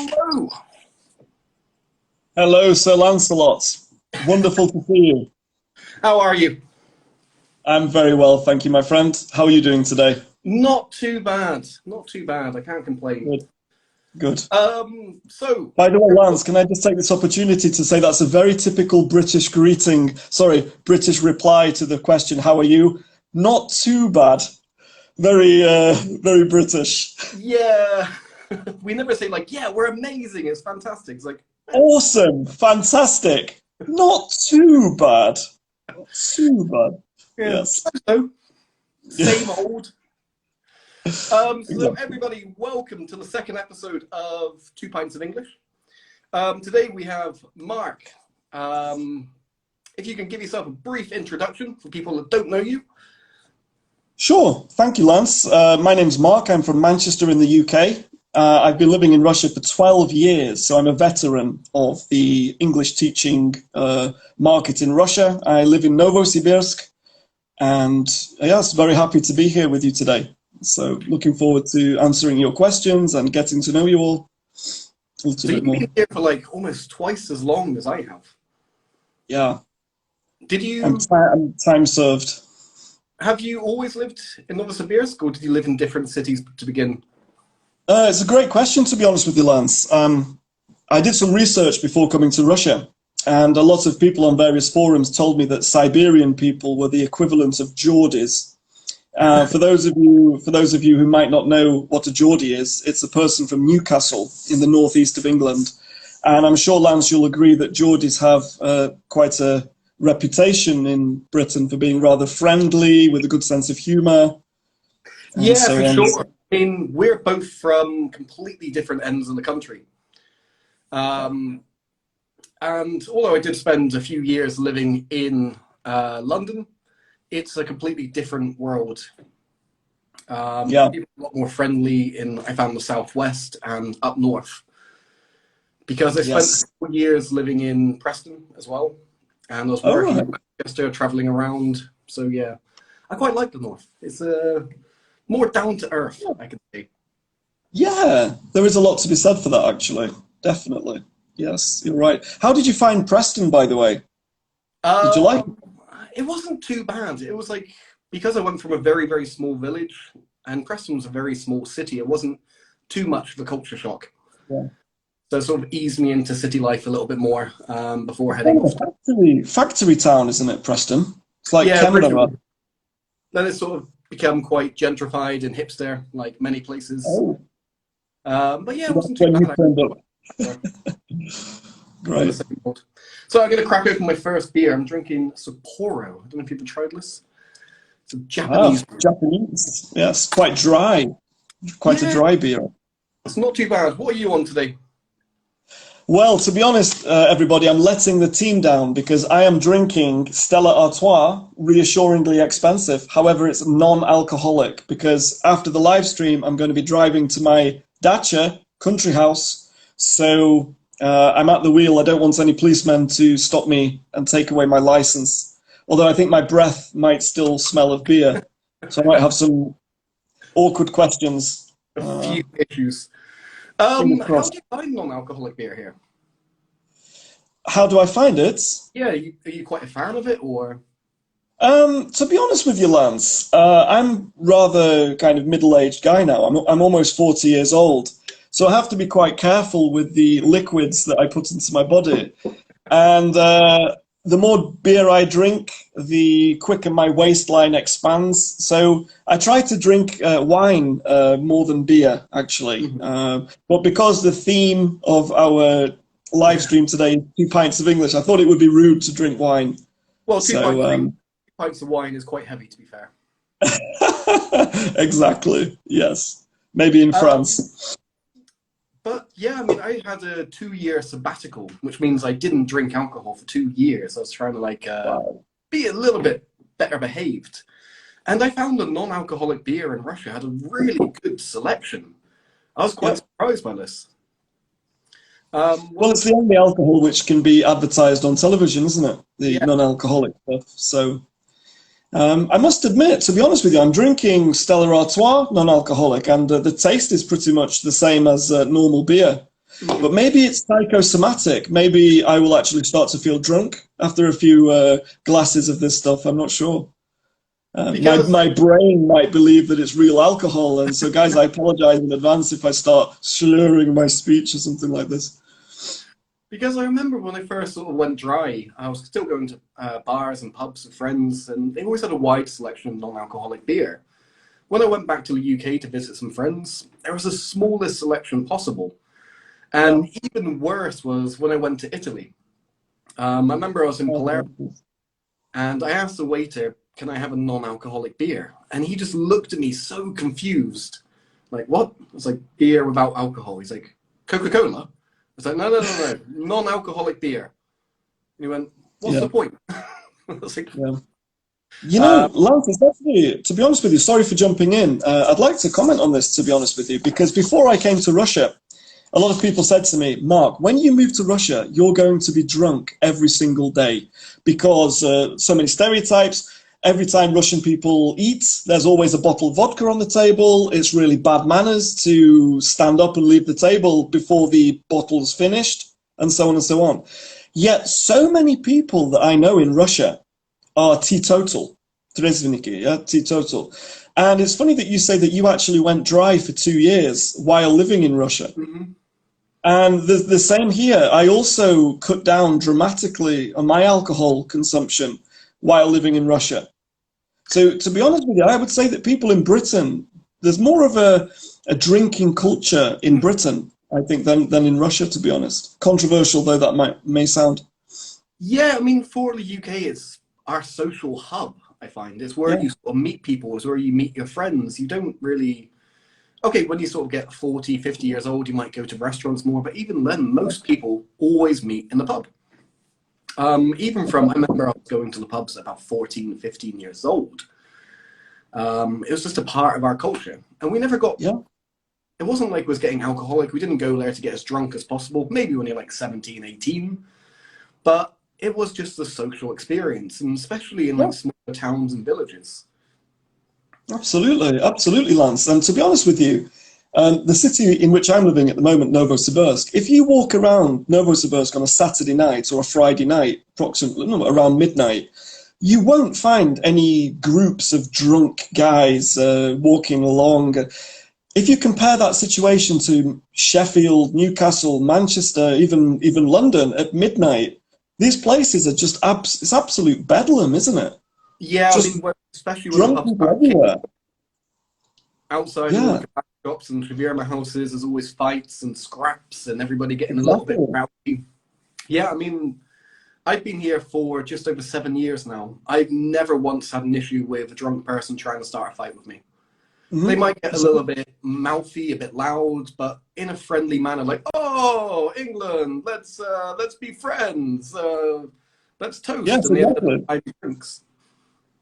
Hello. Hello, Sir Lancelot. Wonderful to see you. How are you? I'm very well, thank you, my friend. How are you doing today? Not too bad. Not too bad. I can't complain. Good. Good. So, By the way, Lance, can I just take this opportunity to say that's a very typical British greeting, sorry, British reply to the question, how are you? Not too bad. Very British. yeah, we never say like, yeah, we're amazing. It's fantastic. It's like, Awesome. Fantastic. Not too bad. Not too bad. yeah, Yes. so same old. So Exactly. everybody, welcome to the second episode of Two Pints of English. Today we have Mark. If you can give yourself a brief introduction for people that don't know you. Sure. Thank you, Lance. My name's Mark. I'm from Manchester in the UK. I've been living in Russia for 12 years, so I'm a veteran of the English teaching market in Russia. I live in Novosibirsk, and yes, very happy to be here with you today. So looking forward to answering your questions and getting to know you all a little So bit you've more. been here for like almost twice as long as I have. Yeah, Did you I'm time served. Have you always lived in Novosibirsk, or did you live in different cities to begin? It's a great question, to be honest with you, Lance. I did some research before coming to Russia, and a lot of people on various forums told me that Siberian people were the equivalent of Geordies. For those of you who might not know what a Geordie is, it's a person from Newcastle in the northeast of England, and I'm sure, Lance, you'll agree that Geordies have quite a reputation in Britain for being rather friendly, with a good sense of humour, and Yeah, so for on. sure. I mean, we're both from completely different ends of the country. And although I did spend a few years living in London, it's a completely different world. Yeah. People are a lot more friendly I found the southwest and up north. Because I spent a Yes. couple of years living in Preston as well, and I was All working right. in Manchester, traveling around. So yeah, I quite like the north. It's more down to earth, I can say. Yeah, there is a lot to be said for that, actually. Definitely. Yes, you're right. How did you find Preston, by the way? Did you like it? Um, it wasn't too bad. It was like, because I went from a very, very small village, and Preston was a very small city, it wasn't too much of a culture shock. Yeah. So it sort of eased me into city life a little bit more before It's heading kind of off. a factory town, isn't it, Preston? It's like Yeah, Canberra. originally. Then it's sort of become quite gentrified and hipster, like many places. Oh, But yeah, it that's wasn't too when bad. you turned up. On the Great. same boat. So I'm going to crack open my first beer. I'm drinking Sapporo. I don't know if you've tried this. It's a Ah, Japanese. Japanese. Yes, quite dry. Quite a Yeah, dry beer. it's not too bad. What are you on today? Well, to be honest, everybody, I'm letting the team down because I am drinking Stella Artois, reassuringly expensive. However, it's non-alcoholic because after the live stream, I'm going to be driving to my dacha, country house. So I'm at the wheel. I don't want any policemen to stop me and take away my license. Although I think my breath might still smell of beer. So I might have some awkward questions. A few issues. Fingers How crossed. do you find non-alcoholic beer here? How do I find it? Yeah, are you quite a fan of it, or? To be honest with you, Lance, I'm rather kind of middle-aged guy now. I'm almost 40 years old, so I have to be quite careful with the liquids that I put into my body. And the more beer I drink, the quicker my waistline expands. So I try to drink wine more than beer, actually. Mhm. But because the theme of our live stream today is 2 pints of English, I thought it would be rude to drink wine. Well, So 2 pints of wine is quite heavy, to be fair. exactly, yes. Maybe in Um, France. but yeah, I mean, I had a 2 year sabbatical, which means I didn't drink alcohol for 2 years. I was trying to like Wow. be a little bit better behaved. And I found the non-alcoholic beer in Russia had a really good selection. I was quite Yep. surprised by this. Well, Well, it's the only alcohol which can be advertised on television, isn't it? The yeah, non-alcoholic stuff. So I must admit, to be honest with you, I'm drinking Stella Artois non-alcoholic, and the taste is pretty much the same as normal beer. But maybe it's psychosomatic. Maybe I will actually start to feel drunk after a few glasses of this stuff. I'm not sure. Because My brain might believe that it's real alcohol. And so, guys, I apologize in advance if I start slurring my speech or something like this. Because I remember when I first sort of went dry, I was still going to bars and pubs with friends, and they always had a wide selection of non-alcoholic beer. When I went back to the UK to visit some friends, there was the smallest selection possible. And even worse was when I went to Italy. I remember I was in Palermo, and I asked the waiter, "Can I have a non-alcoholic beer?" And he just looked at me so confused. Like, what? I was like, beer without alcohol. He's like, Coca-Cola? I was like, no, non-alcoholic beer. And he went, what's the point? I was like, You know, Lance, it's actually, to be honest with you, sorry for jumping in. I'd like to comment on this, to be honest with you, because before I came to Russia, a lot of people said to me, Mark, when you move to Russia, you're going to be drunk every single day because so many stereotypes. Every time Russian people eat, there's always a bottle of vodka on the table. It's really bad manners to stand up and leave the table before the bottle's finished, and so on and so on. Yet so many people that I know in Russia are teetotal, трезвенники, yeah, teetotal. And it's funny that you say that you actually went dry for 2 years while living in Russia. mm-hmm. And the same here. I also cut down dramatically on my alcohol consumption while living in Russia. So to be honest with you, I would say that people in Britain, there's more of a drinking culture in Britain, I think, than in Russia, to be honest. Controversial though that may sound. Yeah, I mean, for the UK, it's our social hub, I find. It's where you sort of meet people. It's where you meet your friends. You don't really... Okay, when you sort of get 40, 50 years old, you might go to restaurants more, but even then, most people always meet in the pub. Even from, I remember I was going to the pubs at about 14, 15 years old. It was just a part of our culture. And we never got, it wasn't like we was getting alcoholic. We didn't go there to get as drunk as possible, maybe when you're like 17, 18. But it was just a social experience, and especially in like smaller towns and villages. Absolutely, absolutely, Lance. And to be honest with you, the city in which I'm living at the moment, Novosibirsk, if you walk around Novosibirsk on a Saturday night or a Friday night, approximately around midnight, you won't find any groups of drunk guys walking along. If you compare that situation to Sheffield, Newcastle, Manchester, even London at midnight, these places are just it's absolute bedlam, isn't it? Yeah, just I mean, especially when the pubs everywhere. Outside all the shops and shawarma houses, there's always fights and scraps and everybody getting a little bit rowdy. Yeah, I mean, I've been here for just over 7 years now. I've never once had an issue with a drunk person trying to start a fight with me. They might get a little bit mouthy, a bit loud, but in a friendly manner, like, "Oh, England, let's be friends. Let's toast." Yes, and exactly. drinks.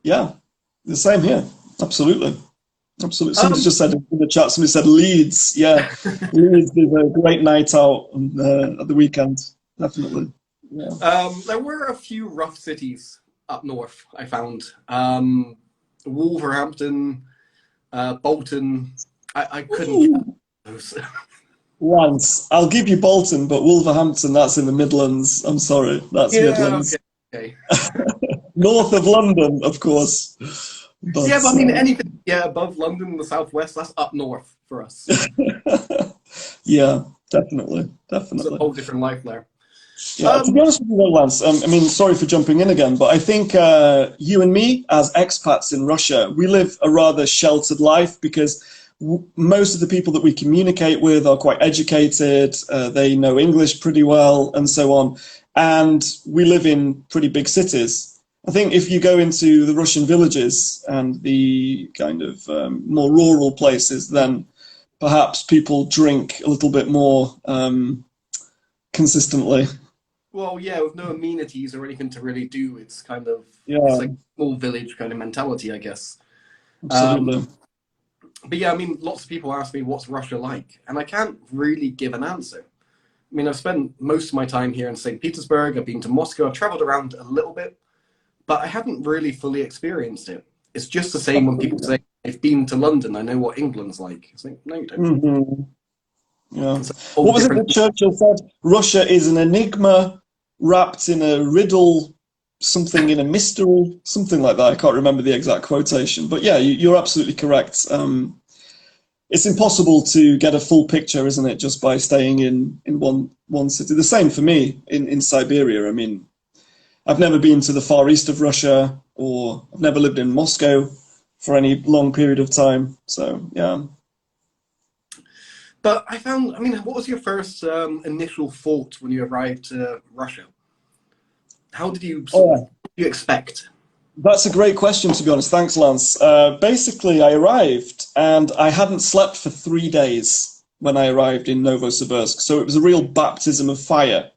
Yeah, the same here. Absolutely. Absolutely. Somebody just said in the chat, somebody said Leeds. Yeah, Leeds is a great night out at the weekend. Definitely. Yeah. There were a few rough cities up north, I found. Wolverhampton, Bolton. I couldn't get those. Once. I'll give you Bolton, but Wolverhampton, that's in the Midlands. I'm sorry. That's Midlands. Okay. North of London, of course. But I mean, anything above London in the southwest, that's up north for us. Yeah, definitely. It's a whole different life there. Yeah, to be honest with you, Lance, I mean, sorry for jumping in again, but I think you and me, as expats in Russia, we live a rather sheltered life because most of the people that we communicate with are quite educated, they know English pretty well, and so on. And we live in pretty big cities. I think if you go into the Russian villages and the kind of more rural places, then perhaps people drink a little bit more consistently. Well, yeah, with no amenities or anything to really do, it's kind of it's like small village kind of mentality, I guess. Absolutely. But yeah, I mean, lots of people ask me what's Russia like, and I can't really give an answer. I mean, I've spent most of my time here in St. Petersburg. I've been to Moscow. I've traveled around a little bit, but I haven't really fully experienced it. It's just the same when people say, I've been to London, I know what England's like. It's like, no, you don't. Yeah. It's a whole What was it different. that Churchill said? Russia is an enigma wrapped in a riddle, something in a mystery, something like that. I can't remember the exact quotation, but yeah, you're absolutely correct. It's impossible to get a full picture, isn't it, just by staying in one city. The same for me in Siberia. I mean, I've never been to the far east of Russia, or I've never lived in Moscow for any long period of time. So yeah. But I found, I mean, what was your first initial thought when you arrived to Russia? How did you Oh, sort of, yeah. what did you expect? That's a great question, to be honest. Thanks, Lance. Basically, I arrived and I hadn't slept for 3 days when I arrived in Novosibirsk. So it was a real baptism of fire.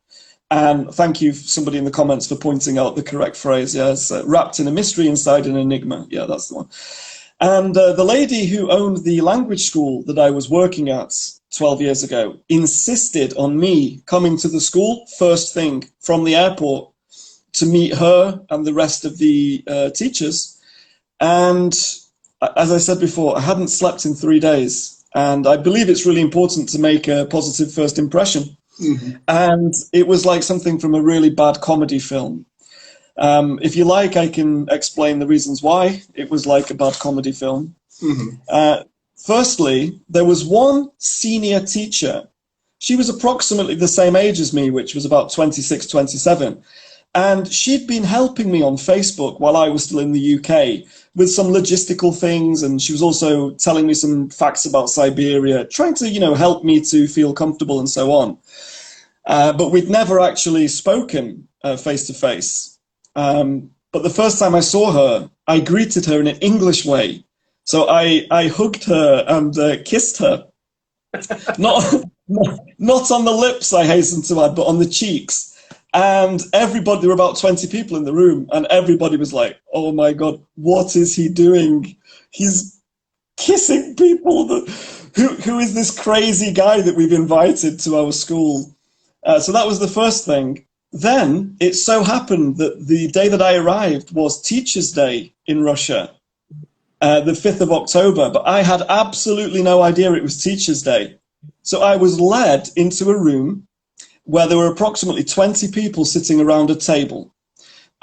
And thank you, somebody in the comments, for pointing out the correct phrase. Yes, wrapped in a mystery inside an enigma. Yeah, that's the one. And the lady who owned the language school that I was working at 12 years ago insisted on me coming to the school first thing from the airport to meet her and the rest of the teachers. And as I said before, I hadn't slept in 3 days. And I believe it's really important to make a positive first impression. Mm-hmm. And it was like something from a really bad comedy film. If you like, I can explain the reasons why it was like a bad comedy film. Mm-hmm. Firstly, there was one senior teacher. She was approximately the same age as me, which was about 26, 27. And she'd been helping me on Facebook while I was still in the UK with some logistical things. And she was also telling me some facts about Siberia, trying to, help me to feel comfortable and so on. But we'd never actually spoken face to face. But the first time I saw her, I greeted her in an English way. So I hugged her and kissed her. Not, not on the lips, I hasten to add, but on the cheeks. And everybody, there were about 20 people in the room, and everybody was like, oh my God, what is he doing? He's kissing people. Who is this crazy guy that we've invited to our school? So that was the first thing. Then it so happened that the day that I arrived was Teachers' Day in Russia, the 5th of October, but I had absolutely no idea it was Teachers' Day. So I was led into a room where there were approximately 20 people sitting around a table.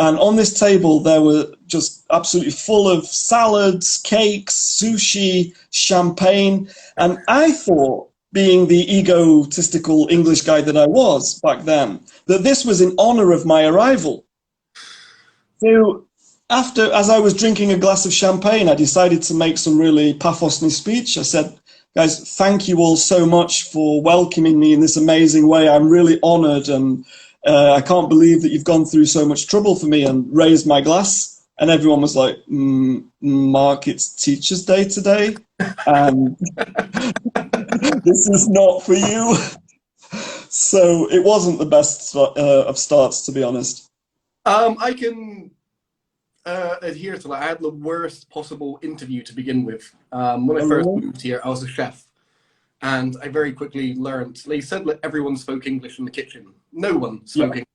And on this table, there were just absolutely full of salads, cakes, sushi, champagne. And I thought, being the egotistical English guy that I was back then, that this was in honor of my arrival. So as I was drinking a glass of champagne, I decided to make some really pathosny speech. I said, guys, thank you all so much for welcoming me in this amazing way. I'm really honored, and I can't believe that you've gone through so much trouble for me, and raised my glass. And everyone was like, Mark, it's Teachers' Day today, and this is not for you. So it wasn't the best of starts, to be honest. I can adhere to that. I had the worst possible interview to begin with. When I Oh, first really? moved here, I was a chef, and I very quickly learned. They said that everyone spoke English in the kitchen. No one Yeah. spoke English.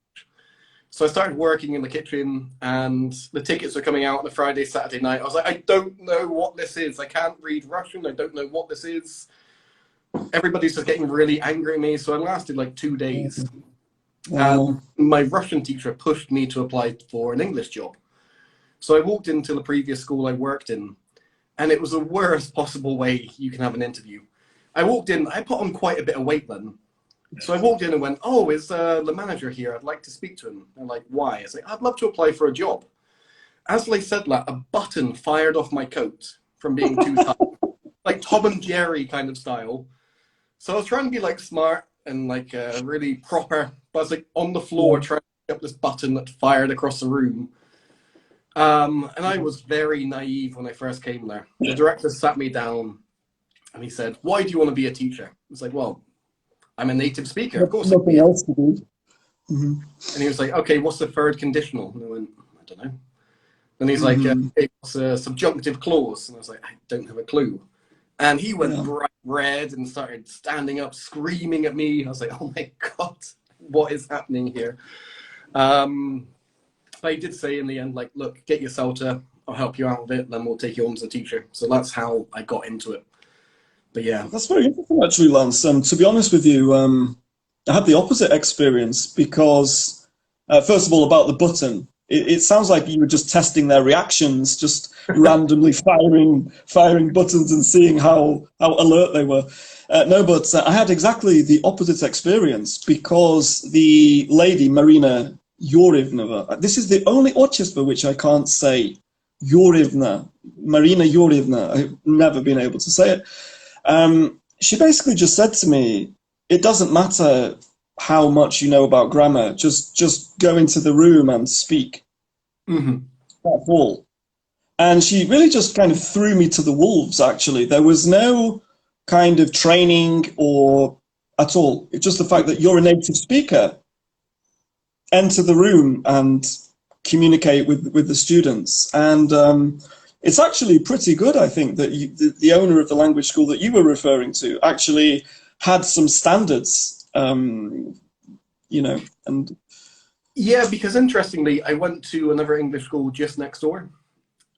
So I started working in the kitchen, and the tickets were coming out on a Friday, Saturday night. I was like, I don't know what this is. I can't read Russian. I don't know what this is. Everybody's just getting really angry at me. So I lasted like 2 days. Oh, My Russian teacher pushed me to apply for an English job. So I walked into the previous school I worked in, and it was the worst possible way you can have an interview. I walked in, I put on quite a bit of weight then. So I walked in and went, oh, is the manager here? I'd like to speak to him. They're like, why? I was like, I'd love to apply for a job. As they said that, a button fired off my coat from being too tight, like Tom and Jerry kind of style. So I was trying to be like smart and like really proper, but I was like on the floor yeah. trying to pick up this button that fired across the room. And I was very naive when I first came there. The director sat me down and he said, why do you want to be a teacher? I was like, well, I'm a native speaker. Of course I can be Nothing a. else to do. Hmm. And he was like, okay, what's the third conditional? And I went, I don't know. And he's like, Hmm. it's a subjunctive clause. And I was like, I don't have a clue. And he went Yeah. bright red and started standing up, screaming at me. I was like, oh my God, what is happening here? But he did say in the end, like, look, get your CELTA. I'll help you out with it. Then we'll take you on as a teacher. So that's how I got into it. But yeah. That's very interesting, actually, Lance. To be honest with you, I had the opposite experience because, first of all, about the button. It sounds like you were just testing their reactions, just randomly firing buttons and seeing how alert they were. No, but I had exactly the opposite experience because the lady, Marina Yurivnova, this is the only otchество which I can't say, Yurivna, Marina Yurivna. I've never been able to say it. She basically just said to me, it doesn't matter how much you know about grammar, just go into the room and speak. Mm-hmm. That's all. And she really just kind of threw me to the wolves, actually. There was no kind of training or at all. It's just the fact that you're a native speaker, enter the room and communicate with the students. And it's actually pretty good, I think, that the owner of the language school that you were referring to actually had some standards, and Yeah, because interestingly, I went to another English school just next door,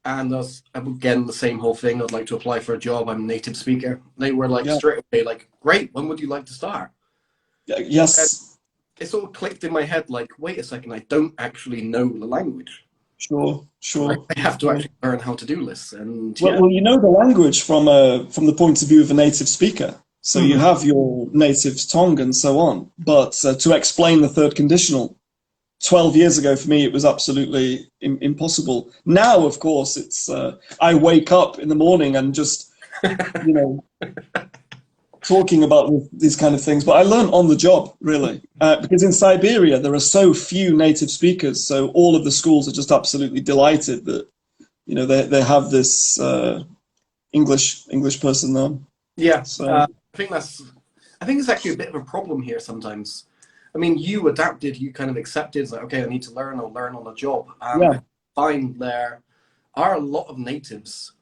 and that's again the same whole thing. I'd like to apply for a job. I'm a native speaker. They were like yeah, straight away, like, great. When would you like to start? And yes, it sort of clicked in my head, like, wait a second, I don't actually know the language. sure, Right? sure. I have to Sure. actually learn how to do this, and Well, yeah. well, you know the language from the point of view of a native speaker. So you Mm-hmm. have your native tongue and so on. But to explain the third conditional, 12 years ago for me, it was absolutely impossible. Now, of course, it's I wake up in the morning and just, you know, talking about these kind of things. But I learned on the job, really, because in Siberia, there are so few native speakers. So all of the schools are just absolutely delighted that, they have this English person there. Yeah, So I think it's actually a bit of a problem here sometimes. I mean, you adapted, you kind of accepted, it's like, okay, I need to learn, I'll learn on the job. yeah, I find there are a lot of natives,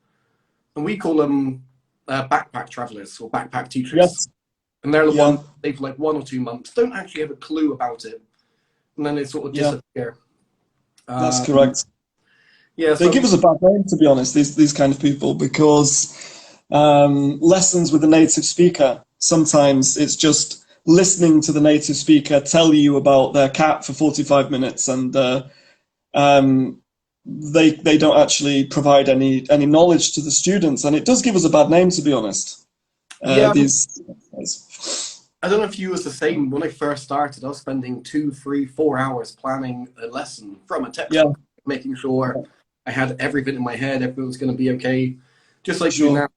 and we call them backpack travelers or backpack teachers. yes, And they're the yeah, ones, they've like 1 or 2 months, don't actually have a clue about it, and then they sort of yeah, disappear. that's Um, correct. yeah, They so give us a bad name, to be honest, these kind of people, because lessons with a native speaker, sometimes it's just listening to the native speaker tell you about their cat for 45 minutes, and um, they don't actually provide any knowledge to the students, and it does give us a bad name, to be honest. yeah, These, I don't know if you was the same. When I first started, I was spending 2, 3, 4 hours planning a lesson from a yeah, textbook, making sure I had everything in my head, everything was going to be okay. Just like you sure, now,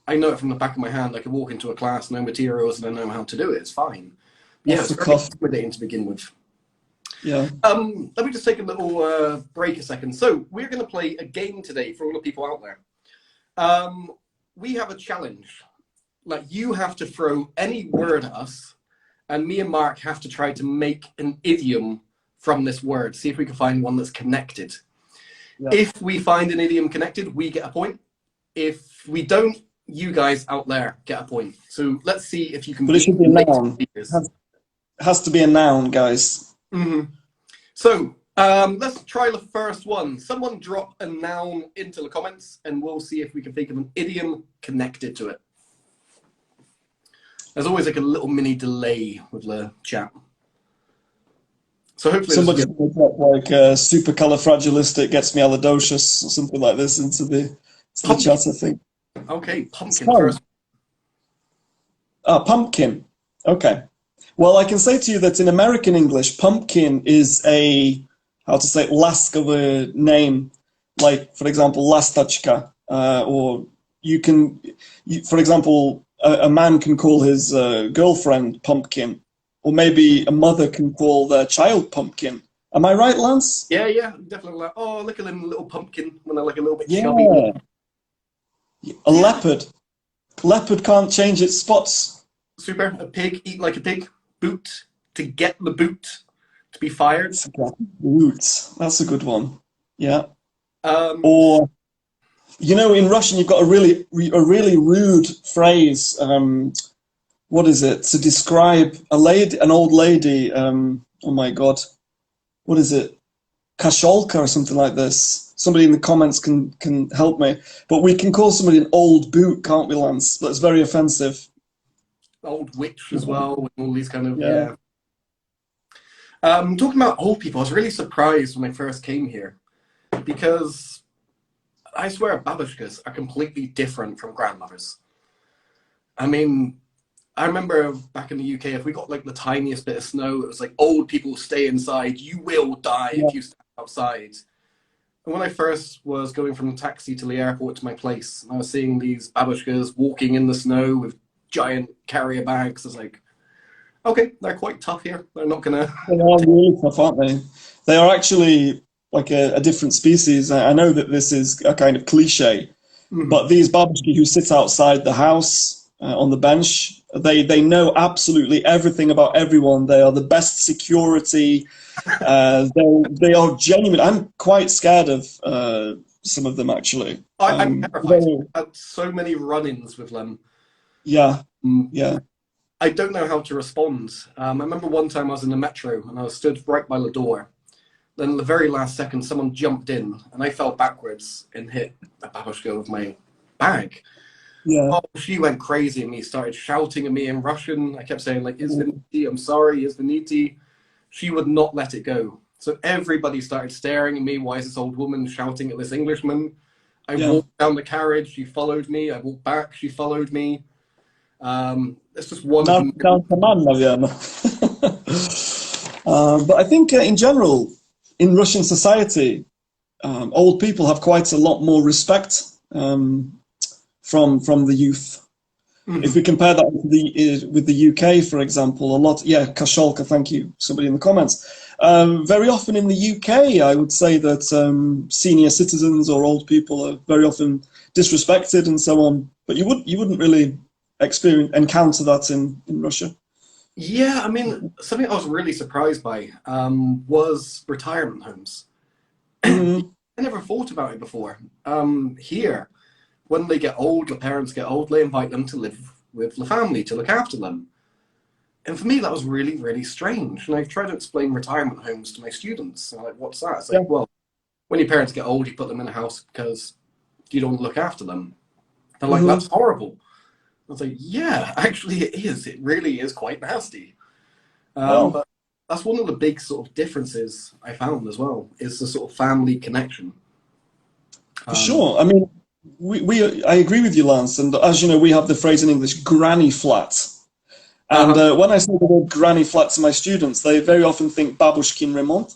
I know it from the back of my hand. I can walk into a class, no materials, and I know how to do it. It's fine. Yeah, off it's the very cuff, intimidating to begin with. yeah. Let me just take a little break a second. So we're going to play a game today for all the people out there. We have a challenge. Like you have to throw any word at us, and me and Mark have to try to make an idiom from this word. See if we can find one that's connected. Yeah. If we find an idiom connected, we get a point. If we don't, you guys out there get a point. So let's see if you can But it beat should be a native noun. speakers. Has to be a noun, guys. Mm-hmm. So let's try the first one. Someone drop a noun into the comments, and we'll see if we can think of an idiom connected to it. There's always like a little mini delay with the chat. So hopefully Somebody's going to drop like supercalifragilistic or something like this into the chat, I think. Okay, pumpkin So, first. pumpkin. Okay. Well, I can say to you that in American English, pumpkin is how to say, laskawy name. Like, for example, lastachka. Or for example, a man can call his girlfriend pumpkin. Or maybe a mother can call their child pumpkin. Am I right, Lance? Yeah, definitely. Like, oh, look at them little pumpkin when they're like a little bit chubby. Yeah. A leopard. Leopard can't change its spots. Super. A pig, eat like a pig. Boot, to get the boot, to be fired. Roots. That's a good one. Yeah. Um, Or, in Russian, you've got a really rude phrase. What is it? To describe an old lady. Oh my God. What is it? kasholka or something like this. Somebody in the comments can help me. But we can call somebody an old boot, can't we, Lance? That's very offensive. Old witch as well, and all these kind of, Yeah. yeah. Talking about old people, I was really surprised when I first came here because I swear babushkas are completely different from grandmothers. I mean, I remember back in the UK, if we got like the tiniest bit of snow, it was like, old people stay inside, you will die Yeah. if you stand outside. And when I first was going from the taxi to the airport to my place, and I was seeing these babushkas walking in the snow with giant carrier bags, I was like, okay, they're quite tough here. They're not gonna. They are really tough, aren't they? They are actually like a different species. I know that this is a kind of cliche, but these babushki who sit outside the house on the bench, they know absolutely everything about everyone. They are the best security. They are genuine. I'm quite scared of some of them actually. I'm terrified. I've had so many run-ins with them. Yeah, Um, yeah. I don't know how to respond. I remember one time I was in the metro and I was stood right by the door. Then at the very last second, someone jumped in and I fell backwards and hit a babushka with my bag. Yeah. Oh, she went crazy at me, started shouting at me in Russian. I kept saying, like, Izviniti, I'm sorry, Izviniti. She would not let it go. So everybody started staring at me. Why is this old woman shouting at this Englishman? I walked down the carriage. She followed me. I walked back. She followed me. It's just one. Down to man, naверное. But I think in general, in Russian society, old people have quite a lot more respect from the youth. If we compare that with the UK, for example, a lot, yeah, kasholka, thank you, somebody in the comments. Very often in the UK, I would say that senior citizens or old people are very often disrespected and so on. But you wouldn't really encounter that in Russia. Yeah, I mean, something I was really surprised by was retirement homes. I never thought about it before. Here, when they get old, the parents get old, they invite them to live with the family, to look after them. And for me, that was really, really strange. And I've tried to explain retirement homes to my students. And I'm like, what's that? It's like, well, when your parents get old, you put them in a house because you don't look after them. They're like, that's horrible. I was like, yeah, actually it is. It really is quite nasty. But that's one of the big sort of differences I found as well, is the sort of family connection. For sure. I mean, I agree with you, Lance. And as you know, we have the phrase in English, granny flat. And when I say the word granny flat to my students, they very often think babushkin remont.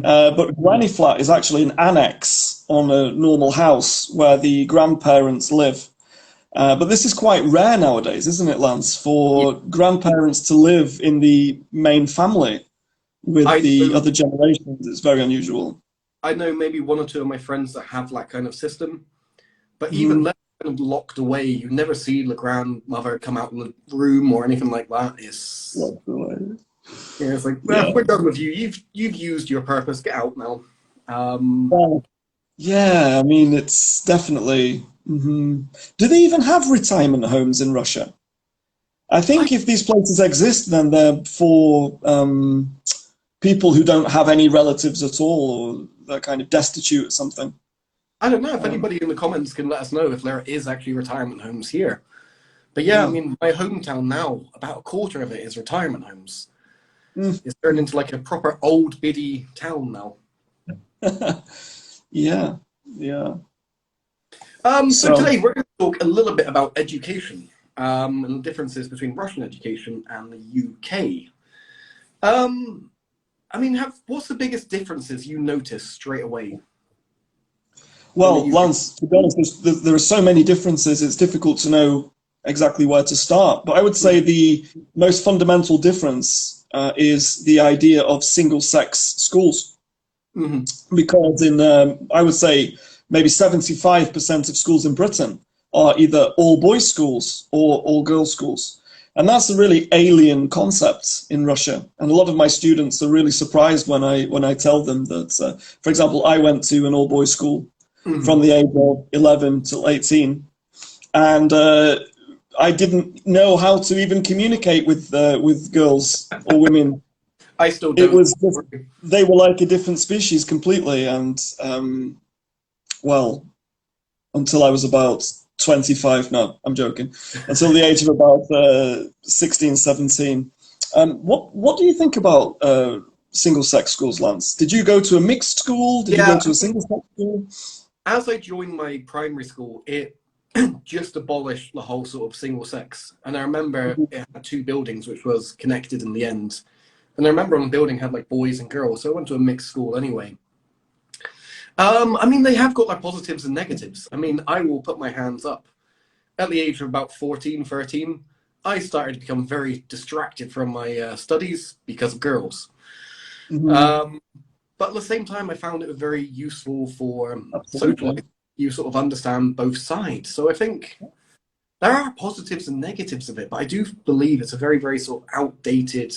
But granny flat is actually an annex on a normal house where the grandparents live. But this is quite rare nowadays, isn't it, Lance, for grandparents to live in the main family with the other generations. It's very unusual. I know maybe one or two of my friends that have that kind of system, but even then, kind of locked away. You never see the grandmother come out of the room or anything like that. It's locked away. Yeah, it's like, well, we're done with you. You've used your purpose. Get out now. Yeah, I mean, it's definitely. Do they even have retirement homes in Russia? I think if these places exist, then they're for people who don't have any relatives at all, or they're kind of destitute or something. I don't know if anybody in the comments can let us know if there is actually retirement homes here. But yeah, I mean, my hometown now, about a quarter of it is retirement homes. It's turned into like a proper old biddy town now. Yeah. So today we're going to talk a little bit about education and the differences between Russian education and the UK. I mean, what's the biggest differences you notice straight away? Well, Lance, to be honest, there are so many differences, it's difficult to know exactly where to start. But I would say the most fundamental difference is the idea of single-sex schools. Because in, I would say, maybe 75% of schools in Britain are either all-boys schools or all-girls schools. And that's a really alien concept in Russia. And a lot of my students are really surprised when I tell them that, for example, I went to an all-boys school from the age of 11 till 18. And I didn't know how to even communicate with girls or women I still It don't. was just, they were like a different species completely, and well, until I was about 25. No, I'm joking. Until the age of about 16, 17. What do you think about single-sex schools, Lance? Did you go to a mixed school? Did you go Yeah, to a single-sex school? as I joined my primary school, it just abolished the whole sort of single sex. And I remember it had two buildings, which was connected in the end. And I remember one building had like boys and girls, so I went to a mixed school anyway. I mean, they have got their positives and negatives. I mean, I will put my hands up. At the age of about 14, 13, I started to become very distracted from my studies because of girls. Hmm. Um, but at the same time, I found it very useful for Absolutely. socializing. You sort of understand both sides. So I think there are positives and negatives of it, but I do believe it's a very, very sort of outdated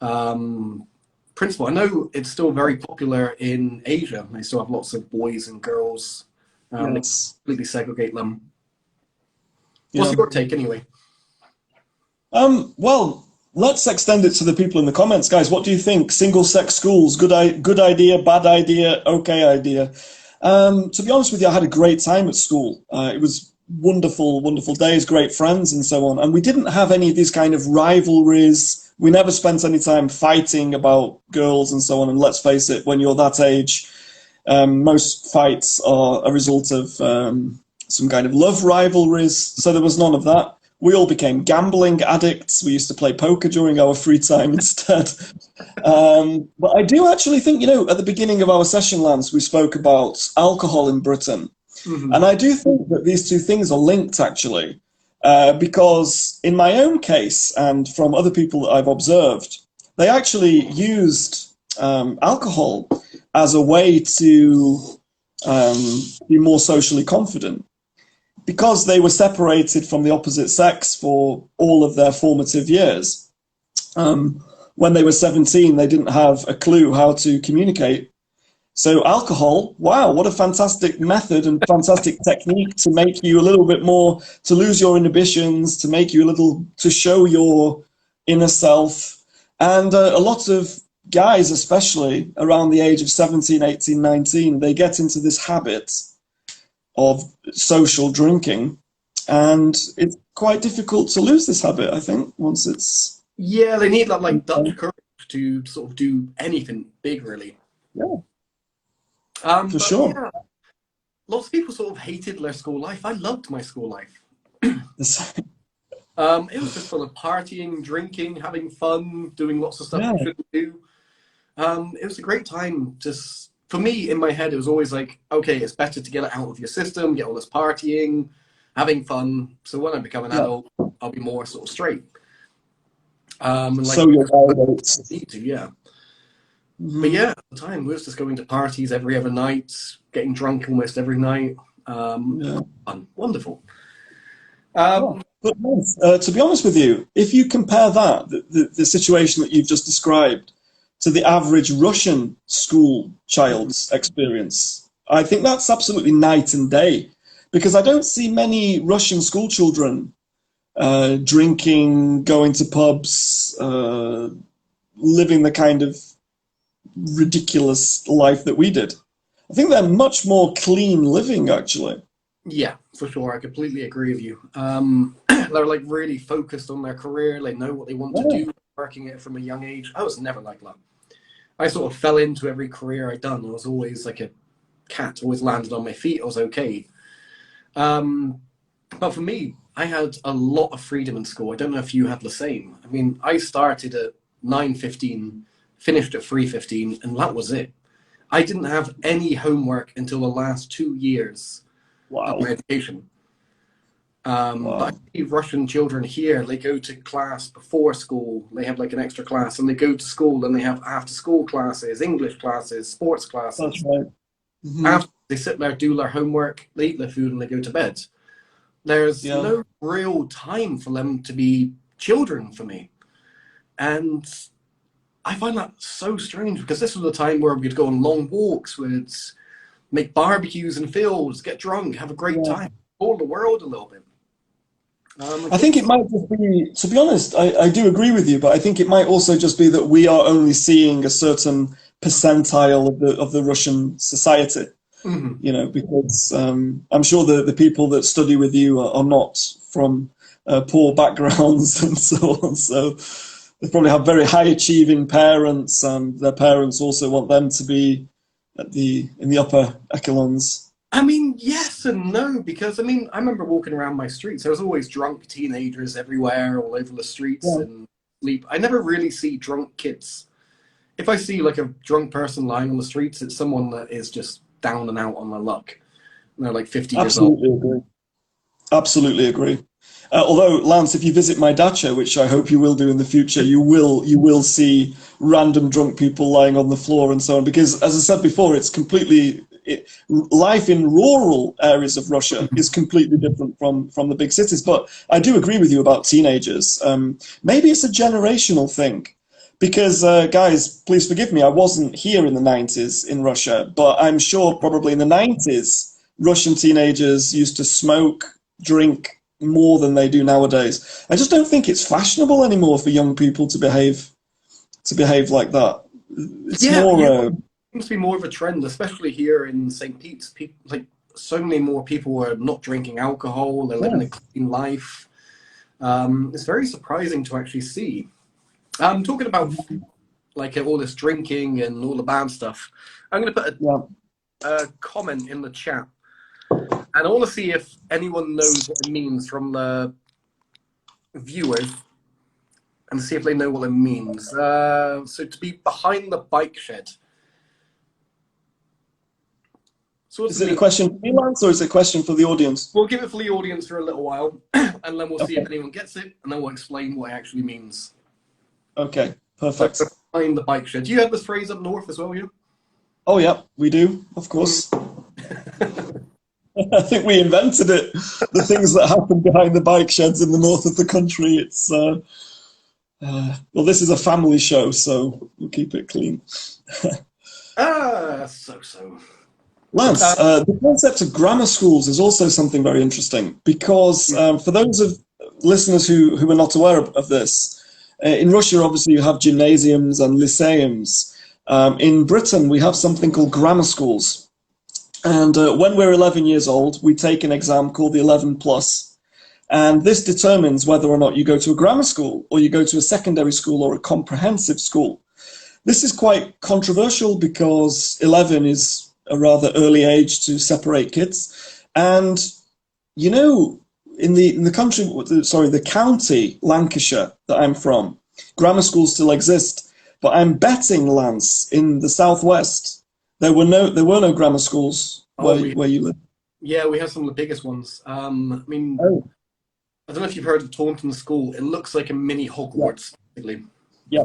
um, principle. I know it's still very popular in Asia. They still have lots of boys and girls. They Yes. completely segregate them. What's Yeah. your take anyway? Well, let's extend it to the people in the comments, guys. What do you think? Single-sex schools, good idea, bad idea, okay idea? To be honest with you, I had a great time at school. It was wonderful, wonderful days, great friends, and so on. And we didn't have any of these kind of rivalries. We never spent any time fighting about girls and so on. And let's face it, when you're that age, most fights are a result of some kind of love rivalries. So there was none of that. We all became gambling addicts. We used to play poker during our free time instead. But I do actually think, at the beginning of our session, Lance, we spoke about alcohol in Britain. Mm-hmm. And I do think that these two things are linked, actually, because in my own case and from other people that I've observed, they actually used alcohol as a way to be more socially confident. Because they were separated from the opposite sex for all of their formative years, when they were 17, they didn't have a clue how to communicate. So alcohol, wow, what a fantastic method and fantastic technique to make you a little bit more, to lose your inhibitions, to make you a little, to show your inner self. And a lot of guys, especially around the age of 17, 18, 19, they get into this habit of social drinking, and it's quite difficult to lose this habit, I think, once it's... Yeah, they need that like Dutch courage to sort of do anything big, really. Yeah, for But sure. yeah, lots of people sort of hated their school life. I loved my school life. It was just full of partying, drinking, having fun, doing lots of stuff Yeah, you shouldn't do. It was a great time. Just for me, in my head, it was always like, okay, it's better to get it out of your system, get all this partying, having fun. So when I become an yeah. adult, I'll be more sort of straight. And like So you're wild oats. need to, yeah. But Hmm. yeah, at the time we was just going to parties every other night, getting drunk almost every night. Yeah. Fun, wonderful. Oh. Um, But to be honest with you, if you compare that, the situation that you've just described, to the average Russian school child's experience, I think that's absolutely night and day. Because I don't see many Russian school children drinking, going to pubs, living the kind of ridiculous life that we did. I think they're much more clean living, actually. yeah, for sure, I completely agree with you. They're like really focused on their career. They know what they want to Yeah, do, working it from a young age. I was never like that. I sort of fell into every career I'd done. I was always like a cat, always landed on my feet. I was okay. Um, but for me, I had a lot of freedom in school. I don't know if you had the same. I mean, I started at 9:15, finished at 3:15, and that was it. I didn't have any homework until the last 2 years of my wow, education. But wow, I see Russian children here, they go to class before school, they have like an extra class, and they go to school and they have after school classes, English classes, sports that's classes. right. Hmm. After they sit there, do their homework, they eat their food, and they go to bed. There's Yeah, no real time for them to be children for me. And I find that so strange because this was a time where we'd go on long walks, we'd make barbecues in fields, get drunk, have a great yeah, time, explore the world a little bit. I I think think it might just be, to be honest, I do agree with you, but I think it might also just be that we are only seeing a certain percentile of the Russian society, mhm. you know, because I'm sure the people that study with you are not from poor backgrounds and so on. So they probably have very high achieving parents, and their parents also want them to be at in the upper echelons. I mean, yes and no, because I mean, I remember walking around my streets. There was always drunk teenagers everywhere, all over the streets, Yeah, and sleep. I never really see drunk kids. If I see like a drunk person lying on the streets, it's someone that is just down and out on their luck. And they're like 50 years old. absolutely agree. Absolutely agree. Although, Lance, if you visit my dacha, which I hope you will do in the future, you will see random drunk people lying on the floor and so on. Because, as I said before, it's completely life in rural areas of Russia is completely different from the big cities. But I do agree with you about teenagers. Maybe it's a generational thing. Because, guys, please forgive me, I wasn't here in the 90s in Russia, but I'm sure probably in the 90s, Russian teenagers used to smoke, drink more than they do nowadays. I just don't think it's fashionable anymore for young people to behave like that. It's Yeah, more, yeah. Seems to be more of a trend, especially here in St. Pete's. People, like so many more people are not drinking alcohol. They're living a yeah, clean life. It's very surprising to actually see. Talking about like all this drinking and all the bad stuff. I'm going to put yeah. a comment in the chat, and I want to see if anyone knows what it means from the viewers, and see if they know what it means. So to be behind the bike shed. So what's Is it it a mean? question for me, Lance, or is it a question for the audience? We'll give it for the audience for a little while, and then we'll see if Okay, anyone gets it, and then we'll explain what it actually means. okay, So perfect. behind the bike shed. Do you have this phrase up north as well, you? Oh, yeah, we do, of Mm. course. I think we invented it. The things that happen behind the bike sheds in the north of the country. Well, this is a family show, so we'll keep it clean. So. Lance, the concept of grammar schools is also something very interesting because for those of listeners who are not aware of this, in Russia, obviously, you have gymnasiums and lyceums. In Britain, we have something called grammar schools. And when we're 11 years old, we take an exam called the 11 plus. And this determines whether or not you go to a grammar school or you go to a secondary school or a comprehensive school. This is quite controversial because 11 is a rather early age to separate kids. And, you know, in the country, sorry, the county, Lancashire, that I'm from, grammar schools still exist. But I'm betting, Lance, in the southwest, there were no grammar schools Oh, we where you live. yeah, we have some of the biggest ones. I mean, Oh, I don't know if you've heard of Taunton School. It looks like a mini yeah, Hogwarts, basically. yeah,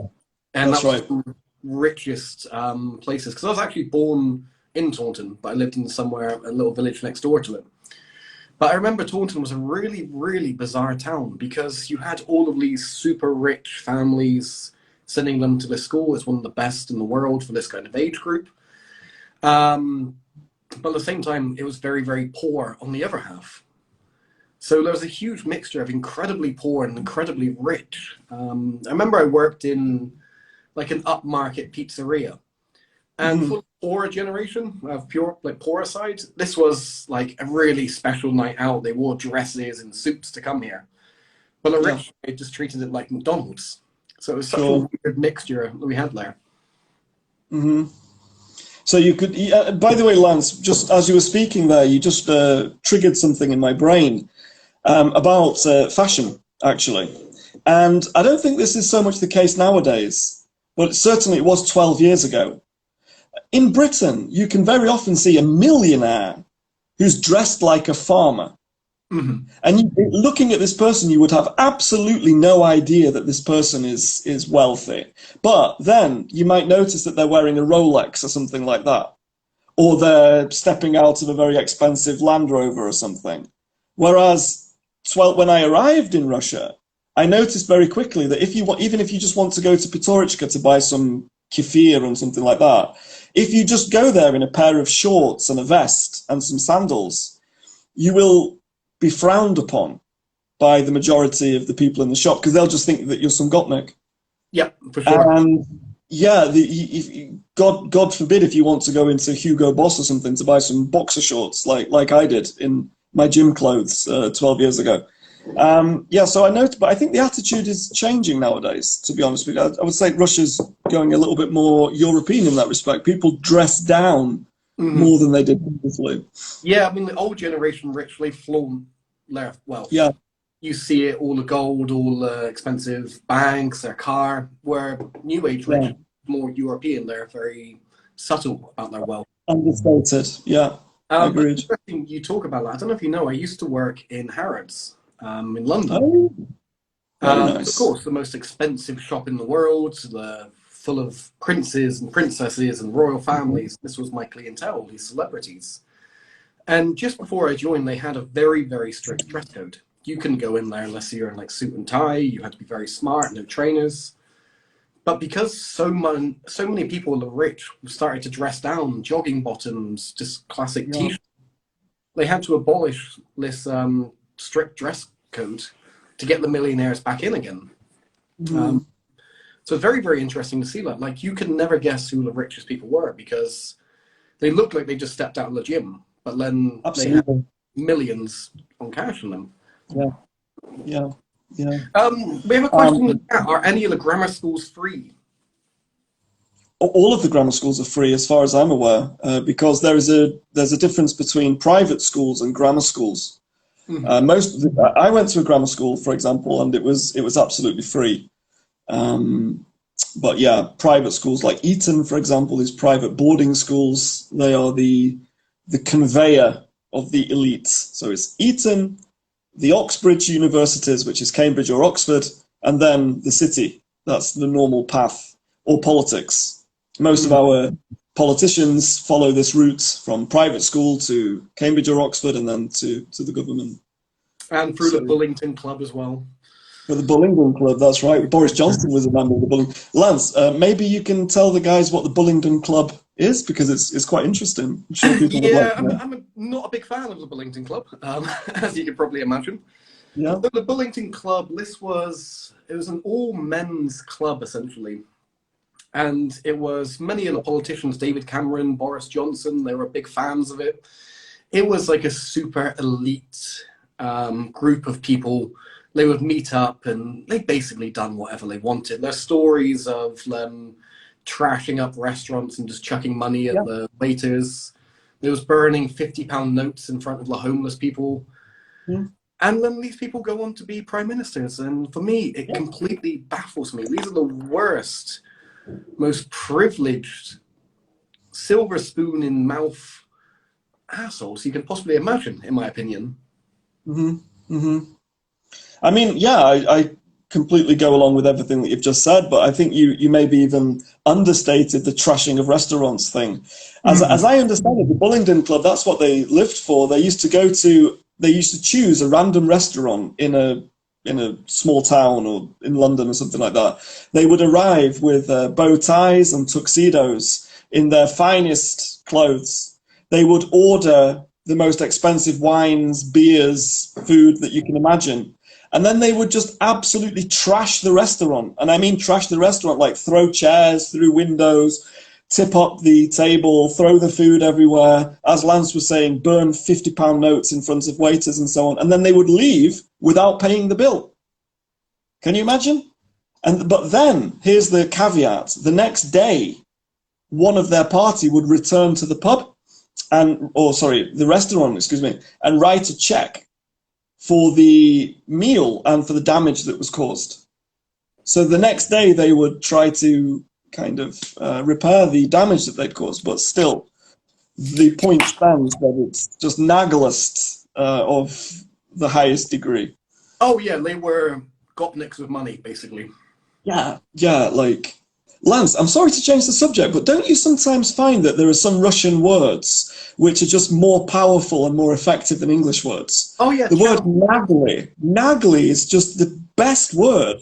And that's that was right. the richest places. Because I was actually born in Taunton, but I lived in somewhere, a little village next door to it. But I remember Taunton was a really, really bizarre town because you had all of these super rich families sending them to this school. It's one of the best in the world for this kind of age group. Um, but at the same time, it was very, very poor on the other half. So there was a huge mixture of incredibly poor and incredibly rich. I remember I worked in like an upmarket pizzeria, and for Mhm. the poorer generation of pure like poorer side, this was like a really special night out. They wore dresses and suits to come here. But the Yeah, rich they just treated it like McDonald's. So it was such a sure. weird mixture that we had there. Hmm. So you could, by the way, Lance, just as you were speaking there, you just triggered something in my brain about fashion, actually. And I don't think this is so much the case nowadays, but certainly it was 12 years ago. In Britain, you can very often see a millionaire who's dressed like a farmer. Mhm. And looking at this person, you would have absolutely no idea that this person is wealthy. But then you might notice that they're wearing a Rolex or something like that, or they're stepping out of a very expensive Land Rover or something. Whereas, when I arrived in Russia, I noticed very quickly that even if you just want to go to Pitorichka to buy some kefir and something like that, if you just go there in a pair of shorts and a vest and some sandals, you will be frowned upon by the majority of the people in the shop because they'll just think that you're some gopnik. Yeah, for sure. And yeah, God forbid if you want to go into Hugo Boss or something to buy some boxer shorts like I did in my gym clothes 12 years ago. Yeah, so I noticed, but I think the attitude is changing nowadays, to be honest with you. I would say Russia's going a little bit more European in that respect. People dress down more than they did previously. Yeah, I mean, the old generation richly flaunt their wealth. Yeah. You see it, all the gold, all the expensive bags, their car, where New Age rich, more European, they're very subtle about their wealth. Understated, yeah. But Agreed. interesting you talk about that. I don't know if you know, I used to work in Harrods in London. Oh, very nice. Of course, the most expensive shop in the world, full of princes and princesses and royal families. This was my clientele, these celebrities. And just before I joined, they had a very, very strict dress code. You couldn't go in there unless you're in like suit and tie. You had to be very smart, no trainers. But because so many people, the rich, started to dress down, jogging bottoms, just classic t-shirts, they had to abolish this strict dress code to get the millionaires back in again. So it's very, very interesting to see that. Like, you can never guess who the richest people were because they looked like they just stepped out of the gym, but then they had millions on cash in them. Yeah. We have a question. Are any of the grammar schools free? All of the grammar schools are free, as far as I'm aware, because there's a difference between private schools and grammar schools. I went to a grammar school, for example, and it was absolutely free. But yeah, private schools like Eton, for example, these private boarding schools, they are the conveyor of the elite. So it's Eton, the Oxbridge universities, which is Cambridge or Oxford, and then the city. That's the normal path, or politics. Most of our politicians follow this route from private school to Cambridge or Oxford and then to the government. And through the Bullingdon Club as well. For the Bullingdon Club, that's right. Boris Johnson was a member of the Bullingdon. Lance, maybe you can tell the guys what the Bullingdon Club is, because it's quite interesting. I'm sure people would like to know. I'm not a big fan of the Bullingdon Club, as you can probably imagine. Yeah. So the Bullingdon Club, it was an all-men's club, essentially. And it was many of the politicians, David Cameron, Boris Johnson, they were big fans of it. It was like a super elite group of people. They would meet up and they basically done whatever they wanted. There's stories of them trashing up restaurants and just chucking money at the waiters. There was burning £50 notes in front of the homeless people. And then these people go on to be prime ministers. And for me, it completely baffles me. These are the worst, most privileged, silver spoon in mouth assholes you can possibly imagine, in my opinion. I mean, yeah, I completely go along with everything that you've just said, but I think you maybe even understated the trashing of restaurants thing. As I understand it, the Bullingdon Club, that's what they lived for. They used to choose a random restaurant in a small town or in London or something like that. They would arrive with bow ties and tuxedos in their finest clothes. They would order the most expensive wines, beers, food that you can imagine. And then they would just absolutely trash the restaurant. And I mean trash the restaurant, like throw chairs through windows, tip up the table, throw the food everywhere. As Lance was saying, burn £50 notes in front of waiters and so on. And then they would leave without paying the bill. Can you imagine? But then, here's the caveat. The next day, one of their party would return to the the restaurant, and write a check for the meal and for the damage that was caused. So the next day they would try to kind of repair the damage that they'd caused, but still, the point stands that it's just naglist of the highest degree. Oh yeah, they were gopniks with money, basically. Yeah, like, Lance, I'm sorry to change the subject, but don't you sometimes find that there are some Russian words which are just more powerful and more effective than English words? Oh yeah. The word nagli is just the best word.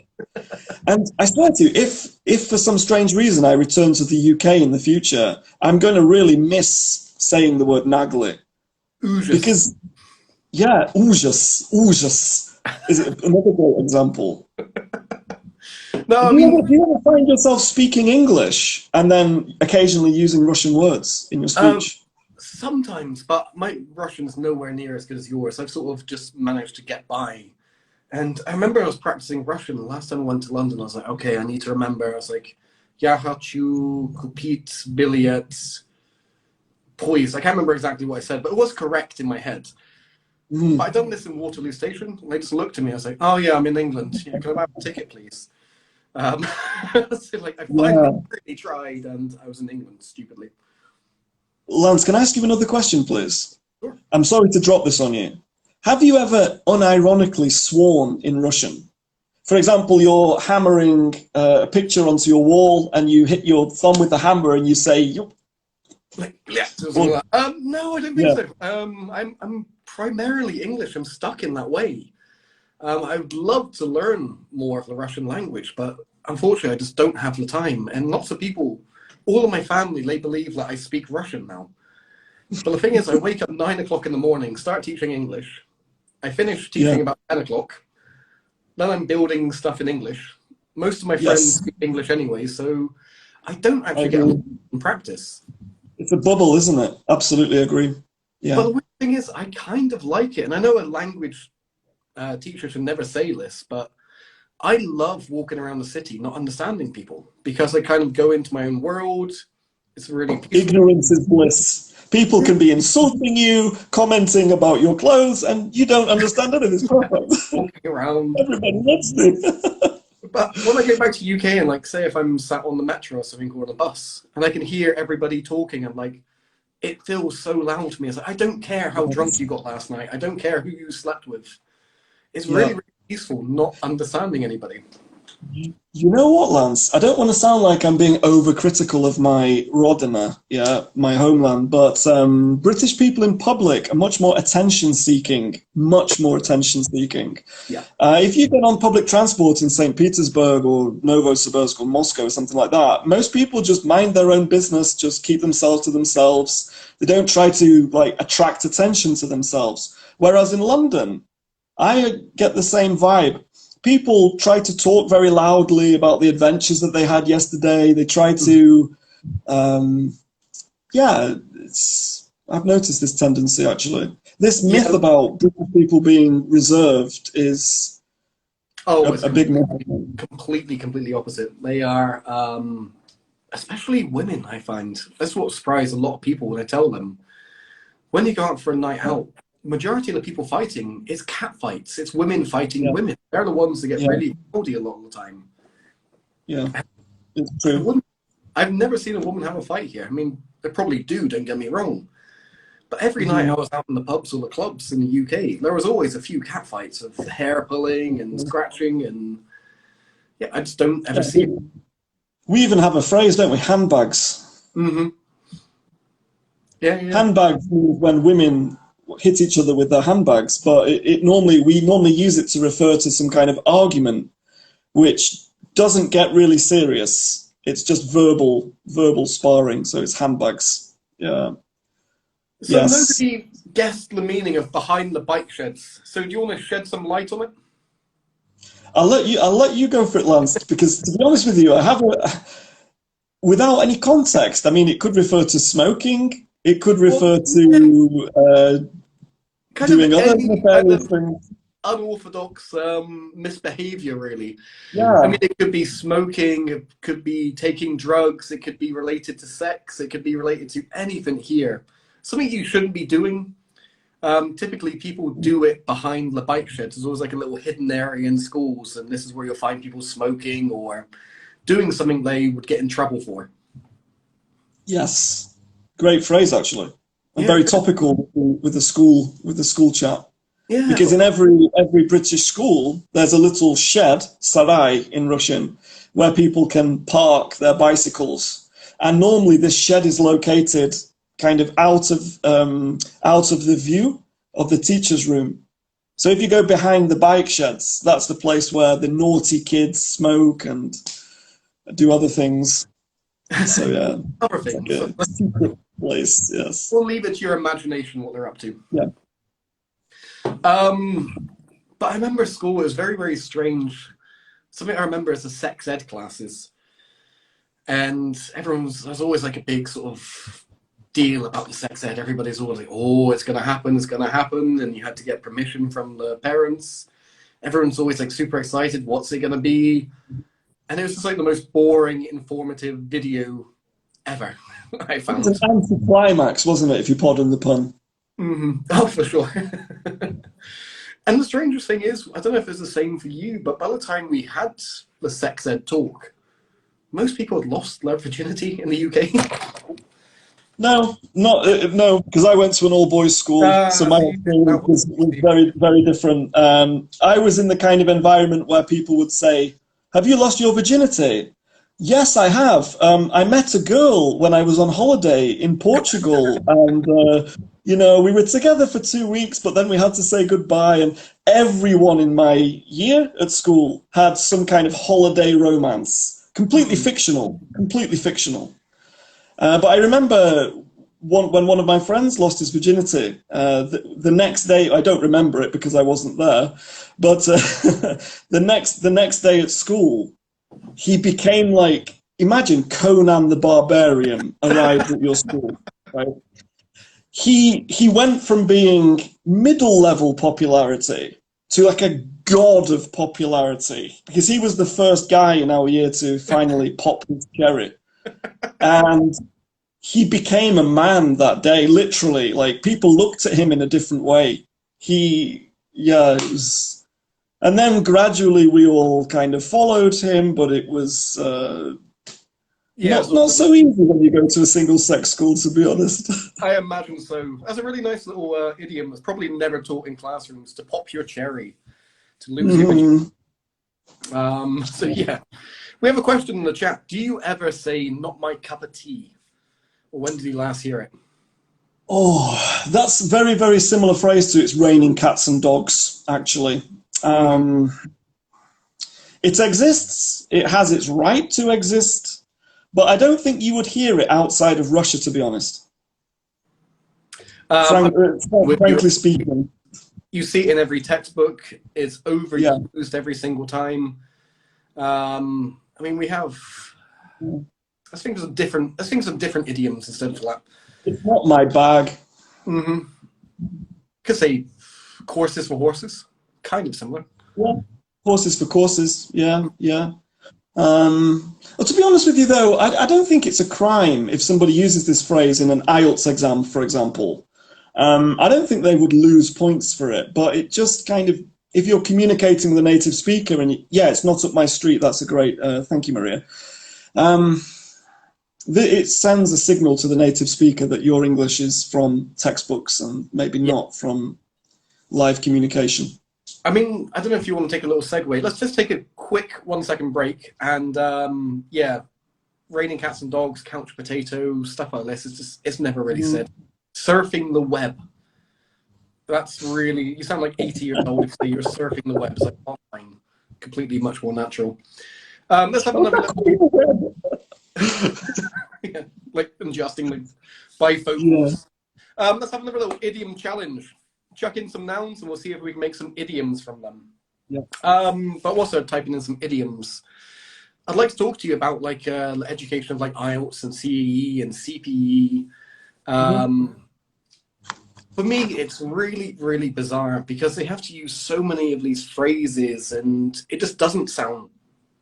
And I swear to you, if for some strange reason I return to the UK in the future, I'm going to really miss saying the word nagli. Ужас. Because, yeah, ужас. is another great example. No, I Do mean, you ever find yourself speaking English and then occasionally using Russian words in your uh, speech? sometimes, but my Russian's nowhere near as good as yours. I've sort of just managed to get by. And I remember I was practicing Russian the last time I went to London. I was like, okay, I need to remember. I was like, "Я хочу купить билет, please." I can't remember exactly what I said, but it was correct in my head. But I Mm, done this in Waterloo Station. And they just looked at me. I was like, "Oh yeah, I'm in England. Yeah, can I have a ticket, please?" Um, so like I finally yeah. really tried, and I was in England stupidly. Lance, can I ask you another question, please? Sure. I'm sorry to drop this on you. Have you ever unironically sworn in Russian? For example, you're hammering a picture onto your wall and you hit your thumb with the hammer and you say, "Yup," Like yeah, so or, something like no, I don't think yeah, so. I'm primarily English. I'm stuck in that way. I would love to learn more of the Russian language, but unfortunately, I just don't have the time. And lots of people, all of my family, they believe that I speak Russian now. But the thing is, I wake up 9 o'clock in the morning, start teaching English. I finish yeah, teaching about 10 o'clock. Then I'm building stuff in English. Most of my friends yes, speak English anyway, so I don't I actually get a lot agree. in practice. It's a bubble, isn't it? Absolutely agree. But Yeah. the weird thing is, I kind of like it. And I know a language teacher should never say this, but I love walking around the city not understanding people because I kind of go into my own world. It's really peaceful. Ignorance is bliss. People Yeah, can be insulting you, commenting about your clothes, and you don't understand it. It's perfect. walking around. Everybody loves it. But when I go back to UK and like say if I'm sat on the metro or something or on a bus and I can hear everybody talking, I'm like, it feels so loud to me. It's like I don't care how drunk you got last night. I don't care who you slept with. It's really, Yeah. really peaceful not understanding anybody. You know what, Lance? I don't want to sound like I'm being overcritical of my Rodina, yeah, my homeland, but British people in public are much more attention seeking, much more attention seeking. Yeah. If you get on public transport in St. Petersburg or Novosibirsk or Moscow or something like that, most people just mind their own business, just keep themselves to themselves. They don't try to like attract attention to themselves. Whereas in London, I get the same vibe. People try to talk very loudly about the adventures that they had yesterday. They try to, um, yeah, I've noticed this tendency actually. This myth Yeah. about British people being reserved is Oh, it's a big myth. completely opposite. They are, especially women, I find. That's what surprised a lot of people when I tell them. When you go out for a night out, majority of the people fighting is cat fights. It's women fighting Yeah, women. They're the ones that get yeah, really rowdy a lot of the time. yeah, it's I true. wouldn't, I've never seen a woman have a fight here. I mean, they probably do, don't get me wrong. But every night I Mhm. was out in the pubs or the clubs in the UK, there was always a few cat fights of hair pulling and scratching and yeah, I just don't ever Yeah, see it. we even have a phrase, don't we? Handbags. Mm-hmm. Yeah, yeah. Handbags means when women hit each other with their handbags, but we normally use it to refer to some kind of argument which doesn't get really serious. It's just verbal sparring, so it's handbags. Yeah. So Yes. nobody guessed the meaning of behind the bike sheds. So do you want to shed some light on it? I'll let you go for it, Lance, because to be honest with you, without any context, I mean, it could refer to smoking, it could Well, refer yeah, to kind of doing other any kind nefarious of things. unorthodox misbehavior, really. I mean, Yeah, it could be smoking, it could be taking drugs, it could be related to sex, it could be related to anything here. Something you shouldn't be doing. Typically, people do it behind the bike sheds. There's always like a little hidden area in schools, and this is where you'll find people smoking or doing something they would get in trouble for. yes. Great phrase, actually. And Yeah, very topical with the school chat. yeah, Because in every British school, there's a little shed, sarai in Russian, where people can park their bicycles. And normally this shed is located kind of out of the view of the teacher's room. So if you go behind the bike sheds, that's the place where the naughty kids smoke and do other things. So yeah, other it's like things. a secret place. Yes. We'll leave it to your imagination what they're up to. Yeah. Um, But I remember school was very, very strange. Something I remember is the sex ed classes. And there's always like a big sort of deal about the sex ed. Everybody's always like, oh, it's going to happen, it's going to happen. And you had to get permission from the parents. Everyone's always like super excited. What's it going to be? And it was just like the most boring, informative video ever, I It found. was an anticlimax, wasn't it, if you pardon the pun? Mm-hmm. Oh, for sure. And the strangest thing is, I don't know if it's the same for you, but by the time we had the sex ed talk, most people had lost their virginity in the UK. No, no, because I went to an all-boys school, so my See, experience was very, very different. I was in the kind of environment where people would say, "Have you lost your virginity?" Yes, I have. I met a girl when I was on holiday in Portugal, and we were together for 2 weeks, but then we had to say goodbye. And everyone in my year at school had some kind of holiday romance, completely fictional, completely fictional. But I remember when one of my friends lost his virginity, the next day, I don't remember it because I wasn't there, but the next day at school, he became like, imagine Conan the Barbarian arrived at your school, right? He went from being middle level popularity to like a god of popularity because he was the first guy in our year to finally pop his cherry. And he became a man that day, literally. Like, people looked at him in a different way. It was. And then gradually we all kind of followed him, but it was not so easy when you go to a single-sex school, to be honest. I imagine so. That's a really nice little idiom that's probably never taught in classrooms, to pop your cherry, to lose your virginity. So yeah. We have a question in the chat. Do you ever say, "not my cup of tea"? Or when did you last hear it? Oh, that's a very, very similar phrase to "it's raining cats and dogs," actually. It exists. It has its right to exist. But I don't think you would hear it outside of Russia, to be honest. Frankly speaking. You see it in every textbook. It's overused every single time. I mean, we have... Let's think of different idioms instead of that. It's not my bag. Could say courses for horses. Kind of similar. Yeah. Horses for courses. Yeah. Well, to be honest with you, though, I don't think it's a crime if somebody uses this phrase in an IELTS exam, for example. I don't think they would lose points for it, but it just kind of, if you're communicating with a native speaker and it's not up my street, that's a great, thank you, Maria. It sends a signal to the native speaker that your English is from textbooks and maybe not from live communication. I mean, I don't know if you want to take a little segue. Let's just take a quick 1-second break. And raining cats and dogs, couch potato, stuff like this. It's never really said. Surfing the web. That's really, you sound like 80 years old if you're surfing the web. It's like online, completely much more natural. Let's have another little... yeah, like adjusting the bifocals. Let's have another little idiom challenge. Chuck in some nouns and we'll see if we can make some idioms from them. But also typing in some idioms. I'd like to talk to you about like education of like IELTS and CAE and CPE. For me, it's really, really bizarre because they have to use so many of these phrases and it just doesn't sound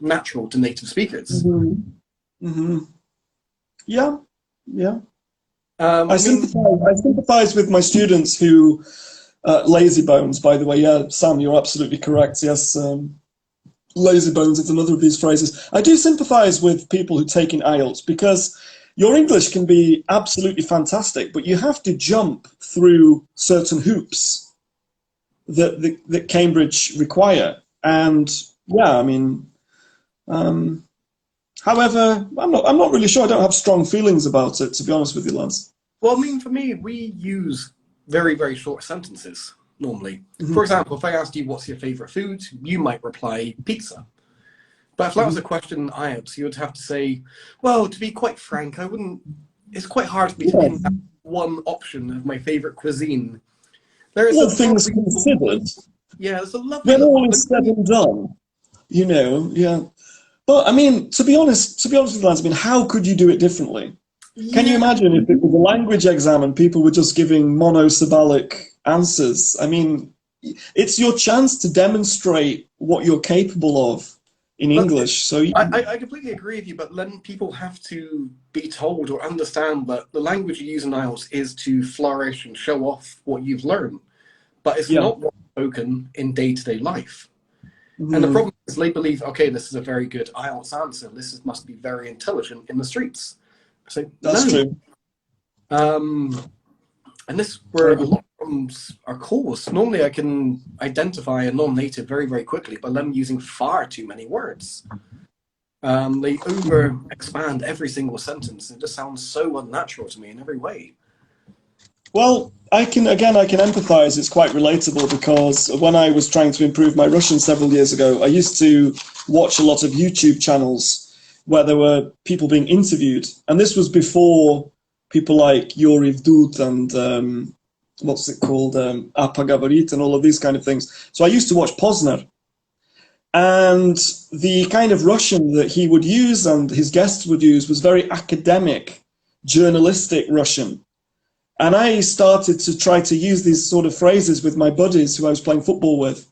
natural to native speakers. Yeah. I sympathize with my students who, lazy bones, by the way. Yeah, Sam, you're absolutely correct. Yes, lazy bones is another of these phrases. I do sympathize with people who take in IELTS because your English can be absolutely fantastic, but you have to jump through certain hoops that Cambridge require. And yeah, I mean, however, I'm not really sure. I don't have strong feelings about it, to be honest with you, Lance. Well, I mean, for me, we use very, very short sentences normally. For example, if I asked you what's your favorite food, you might reply pizza. But if that was a question in IELTS, you would have to say, well, to be quite frank, it's quite hard for me to pin down one option of my favorite cuisine. All things considered, Yeah, there's a lovely When little. all is said and done, you know, yeah. But I mean, to be honest with you, Lance, I mean, how could you do it differently? Can you Yeah, imagine if it was a language exam and people were just giving monosyllabic answers? I mean, it's your chance to demonstrate what you're capable of in but English. So, I completely agree with you. But then people have to be told or understand that the language you use in IELTS is to flourish and show off what you've learned. But it's yeah. not what's spoken in day-to-day life. And the Mhm. problem is they believe, okay, this is a very good IELTS answer. Must be very intelligent in the streets. So That's no. true. Um, and this where a lot of problems are caused. Normally I can identify a non-native very, very quickly by them using far too many words. They over expand every single sentence. It just sounds so unnatural to me in every way. Well, I can empathize. It's quite relatable because when I was trying to improve my Russian several years ago, I used to watch a lot of YouTube channels where there were people being interviewed. And this was before people like Yuri Vdut and what's it called, Apa Gavarit and all of these kind of things. So I used to watch Posner. And the kind of Russian that he would use and his guests would use was very academic, journalistic Russian. And I started to try to use these sort of phrases with my buddies who I was playing football with.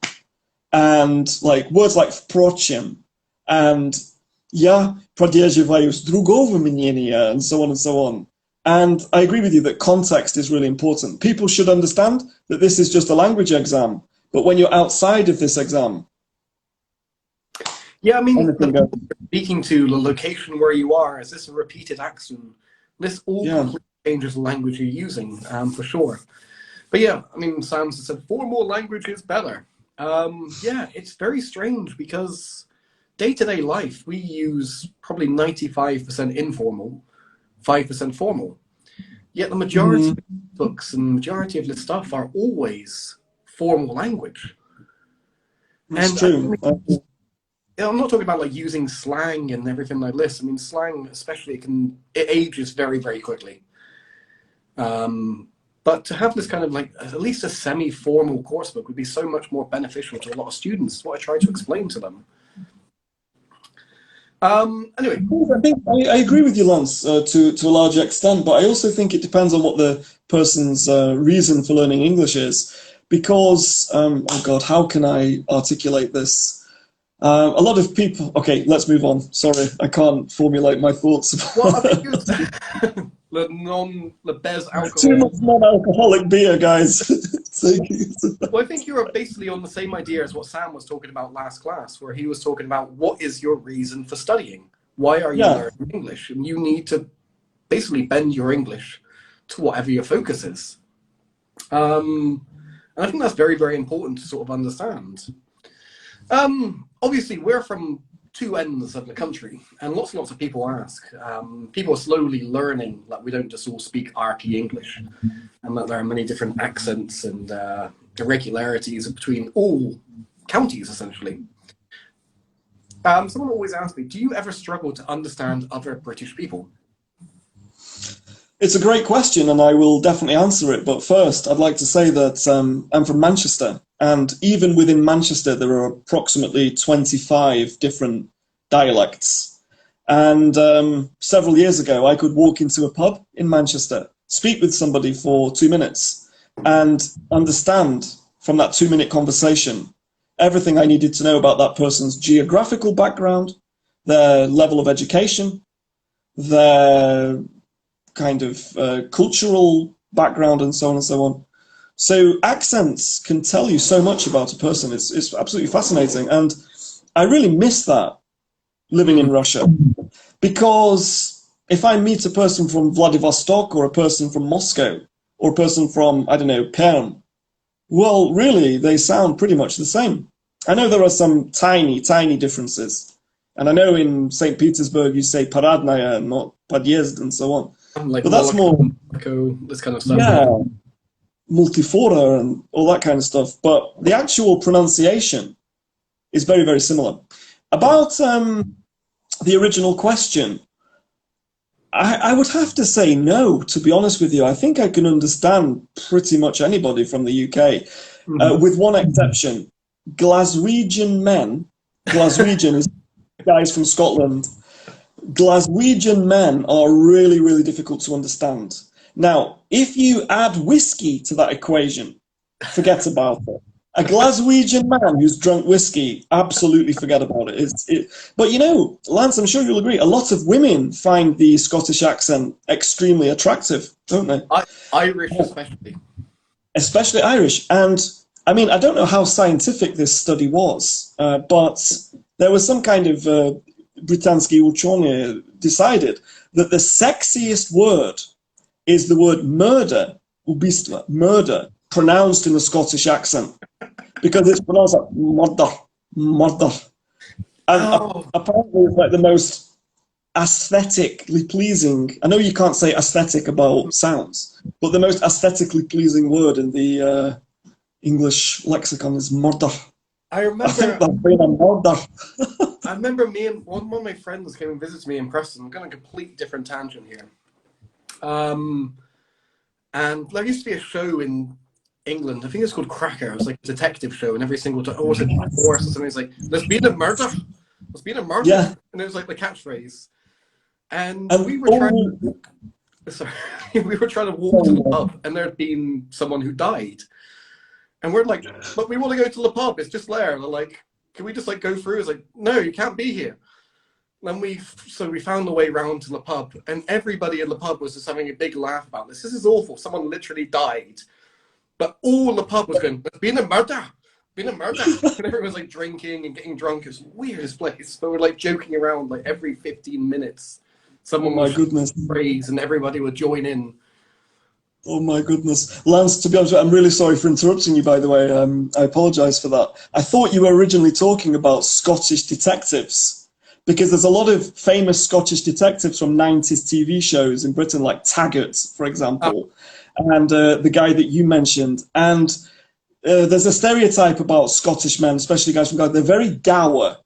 And like words like впрочем and я поддерживаю другого мнения and so on and so on. And I agree with you that context is really important. People should understand that this is just a language exam. But when you're outside of this exam, Yeah, I mean, the anything goes. speaking to the location where you are, is this a repeated accent? This all Yeah. completely changes the language you're using, for sure. But yeah, I mean, Sam said four more languages better. Yeah, it's very strange because day-to-day life, we use probably 95% informal, 5% formal. Yet the majority Mhm. of books and majority of the stuff are always formal language. That's And I true. don't I'm not talking about like using slang and everything like this. I mean, slang especially it ages very, very quickly. But to have this kind of like at least a semi-formal coursebook would be so much more beneficial to a lot of students. What I try to explain to them. Anyway, I think I agree with you, Lance, to a large extent, but I also think it depends on what the person's reason for learning English is. Because, oh God, how can I articulate this? A lot of people. Okay, let's move on. Sorry, I can't formulate my thoughts. well, I think it's the bez Too alcohol. much non-alcoholic beer, guys. Well, I think you're basically on the same idea as what Sam was talking about last class, where he was talking about what is your reason for studying? Why are you Yeah, learning English? And you need to basically bend your English to whatever your focus is. And I think that's very, very important to sort of understand. Obviously, we're from two ends of the country, and lots of people ask. People are slowly learning that we don't just all speak RP English, and that there are many different accents and irregularities between all counties, essentially. Someone always asks me, do you ever struggle to understand other British people? it's a great question, and I will definitely answer it. But first, I'd like to say that I'm from Manchester, and even within Manchester, there are approximately 25 different dialects. And several years ago, I could walk into a pub in Manchester, speak with somebody for 2 minutes, and understand from that 2 minute conversation everything I needed to know about that person's geographical background, their level of education, their kind of cultural background, and so on and so on. So accents can tell you so much about a person. It's absolutely fascinating. And I really miss that living in Russia. Because if I meet a person from Vladivostok or a person from Moscow or a person from, I don't know, Perm, well, really, they sound pretty much the same. I know there are some tiny, tiny differences. And I know in St. Petersburg you say paradnaya, not подъезд, and so on. Like But that's more, Monaco, this kind of stuff. yeah, multifora and all that kind of stuff. But the actual pronunciation is very, very similar. About the original question, I would have to say no, to be honest with you. I think I can understand pretty much anybody from the UK. with one exception. Glaswegian men, Glaswegian is guys from Scotland, Glaswegian men are really, really difficult to understand. Now, if you add whiskey to that equation, forget about it. A Glaswegian man who's drunk whiskey, absolutely forget about it. But you know, Lance, I'm sure you'll agree, a lot of women find the Scottish accent extremely attractive, don't they? Irish especially. Especially Irish. And I mean, I don't know how scientific this study was, but there was some kind of Britanski uczony decided that the sexiest word is the word murder, ubistwa, murder, pronounced in a Scottish accent, because it's pronounced like murder, murder. And apparently it's like the most aesthetically pleasing, I know you can't say aesthetic about sounds, but the most aesthetically pleasing word in the English lexicon is murder. I remember. I think that's been a murder. I remember me and one of my friends came and visited me in Preston. I'm going a complete different tangent here. And there used to be a show in England, I think it's called Cracker. It was like a detective show, and every single time, or was it Force or something? It's like, there's been a murder. There's been a murder. Yeah. And it was like the catchphrase. And we were trying we were trying to walk to the pub, and there had been someone who died. And we're like, but we want to go to the pub. It's just there. And they're like, can we just like go through? It's like, no, you can't be here. Then we found the way round to the pub, and everybody in the pub was just having a big laugh about this. This is awful. Someone literally died. But all the pub was going, there's been a murder. Been a murder. And everyone was like drinking and getting drunk. It was the weirdest place. But we're like joking around like every 15 minutes. Someone my goodness. Phrase, and everybody would join in. Oh my goodness. Lance, to be honest, I'm really sorry for interrupting you, by the way. I apologise for that. I thought you were originally talking about Scottish detectives, because there's a lot of famous Scottish detectives from 90s TV shows in Britain, like Taggart, for example, and the guy that you mentioned. And there's a stereotype about Scottish men, especially guys from Glasgow. They're very dour.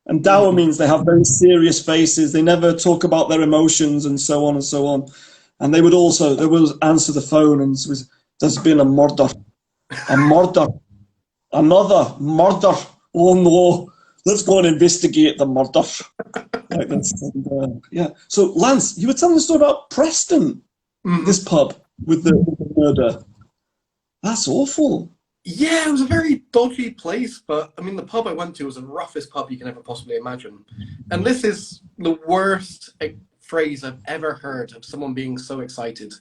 And dour means they have very serious faces. They never talk about their emotions and so on and so on. And they would answer the phone and say, there's been a murder, another murder. Oh no, let's go and investigate the murder. Like this. And, yeah. So Lance, you were telling the story about Preston, this pub with the murder. That's awful. Yeah, it was a very dodgy place, but I mean, the pub I went to was the roughest pub you can ever possibly imagine. And this is the worst phrase I've ever heard of someone being so excited.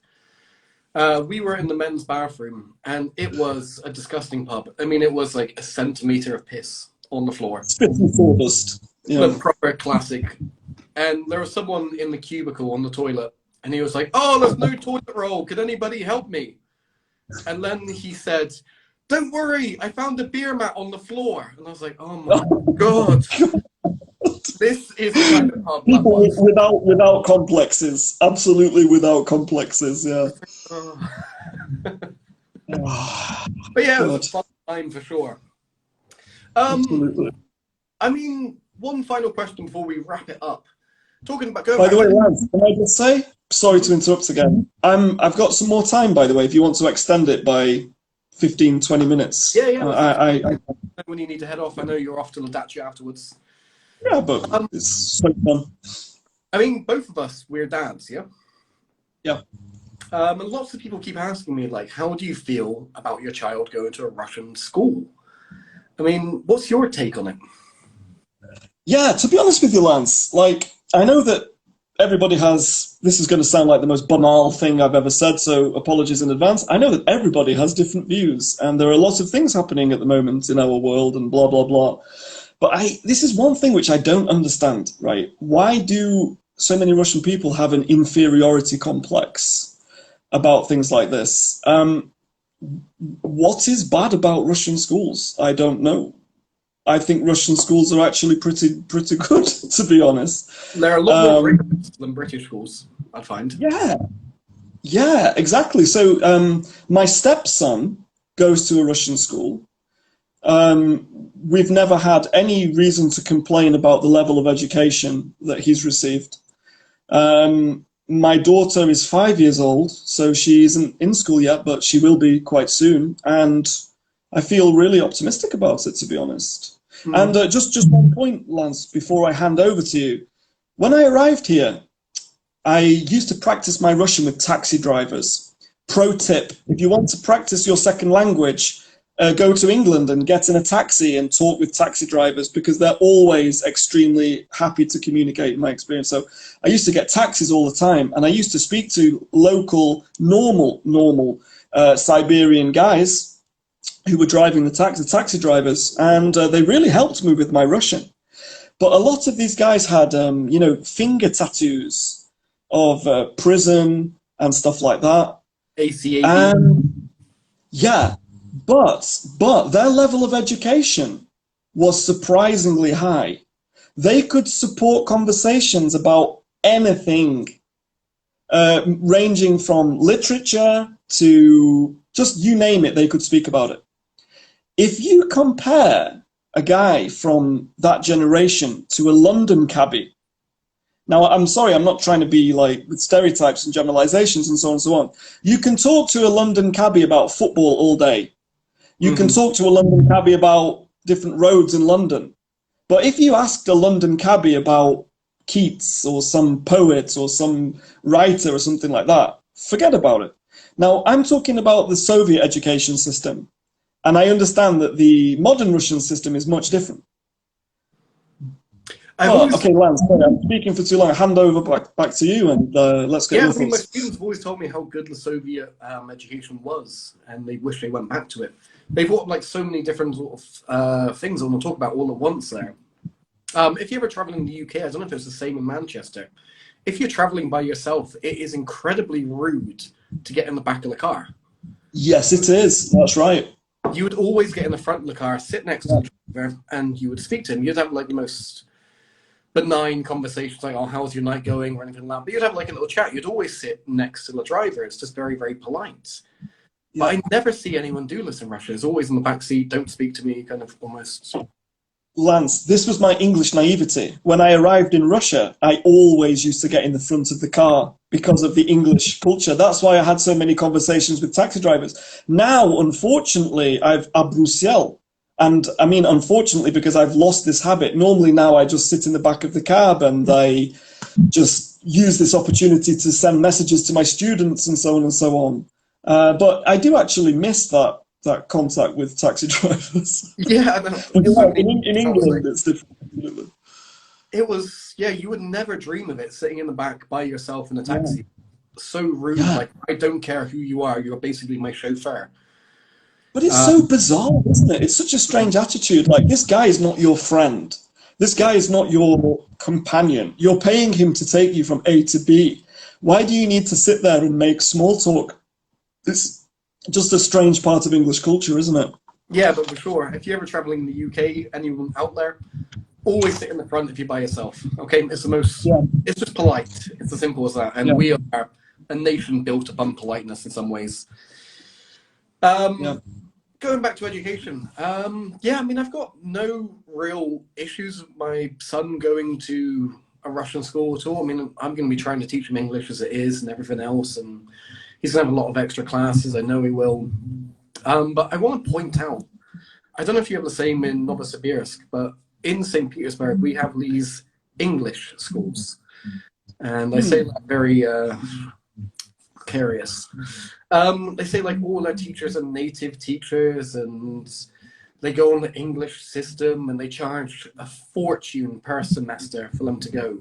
We were in the men's bathroom, and it was a disgusting pub. I mean, it was like a centimetre of piss on the floor. Spitting sawdust. Yeah. The proper classic. And there was someone in the cubicle on the toilet, and he was like, oh, there's no toilet roll. Could anybody help me? And then he said, don't worry, I found a beer mat on the floor. And I was like, oh my God. This is the kind of pub people without complexes, absolutely without complexes, yeah. But yeah, it was a fun time for sure. Absolutely. I mean, one final question before we wrap it up. Talking about by the way, Lance, can I just say, sorry to interrupt again. I've got some more time, by the way, if you want to extend it by 15, 20 minutes. Yeah. When you need to head off, I know you're off to Ladachi afterwards. Yeah, but it's so fun. I mean, both of us, we're dads, yeah? Yeah. And lots of people keep asking me, like, how do you feel about your child going to a Russian school? I mean, what's your take on it? Yeah, to be honest with you, Lance, like, I know that everybody has, this is going to sound like the most banal thing I've ever said, so apologies in advance. I know that everybody has different views, and there are lots of things happening at the moment in our world and blah, blah, blah. But this is one thing which I don't understand, right? Why do so many Russian people have an inferiority complex about things like this? What is bad about Russian schools? I don't know. I think Russian schools are actually pretty good, to be honest. They're a lot more rigorous than British schools, I find. Yeah, exactly. So my stepson goes to a Russian school. We've never had any reason to complain about the level of education that he's received. My daughter is 5 years old, so she isn't in school yet, but she will be quite soon. And I feel really optimistic about it, to be honest. And just one point, Lance, before I hand over to you. When I arrived here, I used to practice my Russian with taxi drivers. Pro tip, if you want to practice your second language, go to England and get in a taxi and talk with taxi drivers, because they're always extremely happy to communicate, in my experience. So I used to get taxis all the time, and I used to speak to local, normal Siberian guys who were driving the taxi drivers, and they really helped me with my Russian. But a lot of these guys had, finger tattoos of prison and stuff like that. ACAB. Yeah, but their level of education was surprisingly high. They could support conversations about anything, ranging from literature to just you name it, they could speak about it. If you compare a guy from that generation to a London cabbie, now I'm sorry, I'm not trying to be like with stereotypes and generalizations and so on and so on. You can talk to a London cabbie about football all day. You can talk to a London cabbie about different roads in London. But if you asked a London cabbie about Keats or some poet or some writer or something like that, forget about it. Now, I'm talking about the Soviet education system, and I understand that the modern Russian system is much different. Okay, Lance, sorry, I'm speaking for too long. I hand over back to you, and let's get your thoughts. My students have always told me how good the Soviet education was, and they wish they went back to it. They've brought like so many different sort of things I want to talk about all at once there. If you're ever traveling in the UK, I don't know if it's the same in Manchester. If you're traveling by yourself, it is incredibly rude to get in the back of the car. Yes, it is. That's right. You would always get in the front of the car, sit next to the driver, and you would speak to him. You'd have like the most benign conversations, like, oh, how's your night going, or anything like that. But you'd have like a little chat. You'd always sit next to the driver. It's just very, very polite. Yeah. But I never see anyone do this in Russia. It's always in the back seat, don't speak to me, kind of almost. Lance, this was my English naivety. When I arrived in Russia, I always used to get in the front of the car because of the English culture. That's why I had so many conversations with taxi drivers. Now, unfortunately, I've abrusiel. And I mean, unfortunately, because I've lost this habit. Normally now I just sit in the back of the cab and I just use this opportunity to send messages to my students and so on and so on. But I do actually miss that contact with taxi drivers. Yeah, in England, it's different. It was, yeah, you would never dream of it, sitting in the back by yourself in a taxi. Yeah. So rude, like, I don't care who you are, you're basically my chauffeur. But it's so bizarre, isn't it? It's such a strange attitude. Like, this guy is not your friend. This guy is not your companion. You're paying him to take you from A to B. Why do you need to sit there and make small talk? It's just a strange part of English culture, isn't it? Yeah, but for sure. If you're ever traveling in the UK, anyone out there, always sit in the front if you're by yourself. Okay, it's the most. Yeah. It's just polite. It's as simple as that. And we are a nation built upon politeness in some ways. Going back to education. Yeah, I mean, I've got no real issues with my son going to a Russian school at all. I mean, I'm going to be trying to teach him English as it is and everything else, and he's going to have a lot of extra classes. I know he will. But I want to point out, I don't know if you have the same in Novosibirsk, but in St. Petersburg, we have these English schools. And I say that very precarious. They say like all our teachers are native teachers and they go on the English system and they charge a fortune per semester for them to go.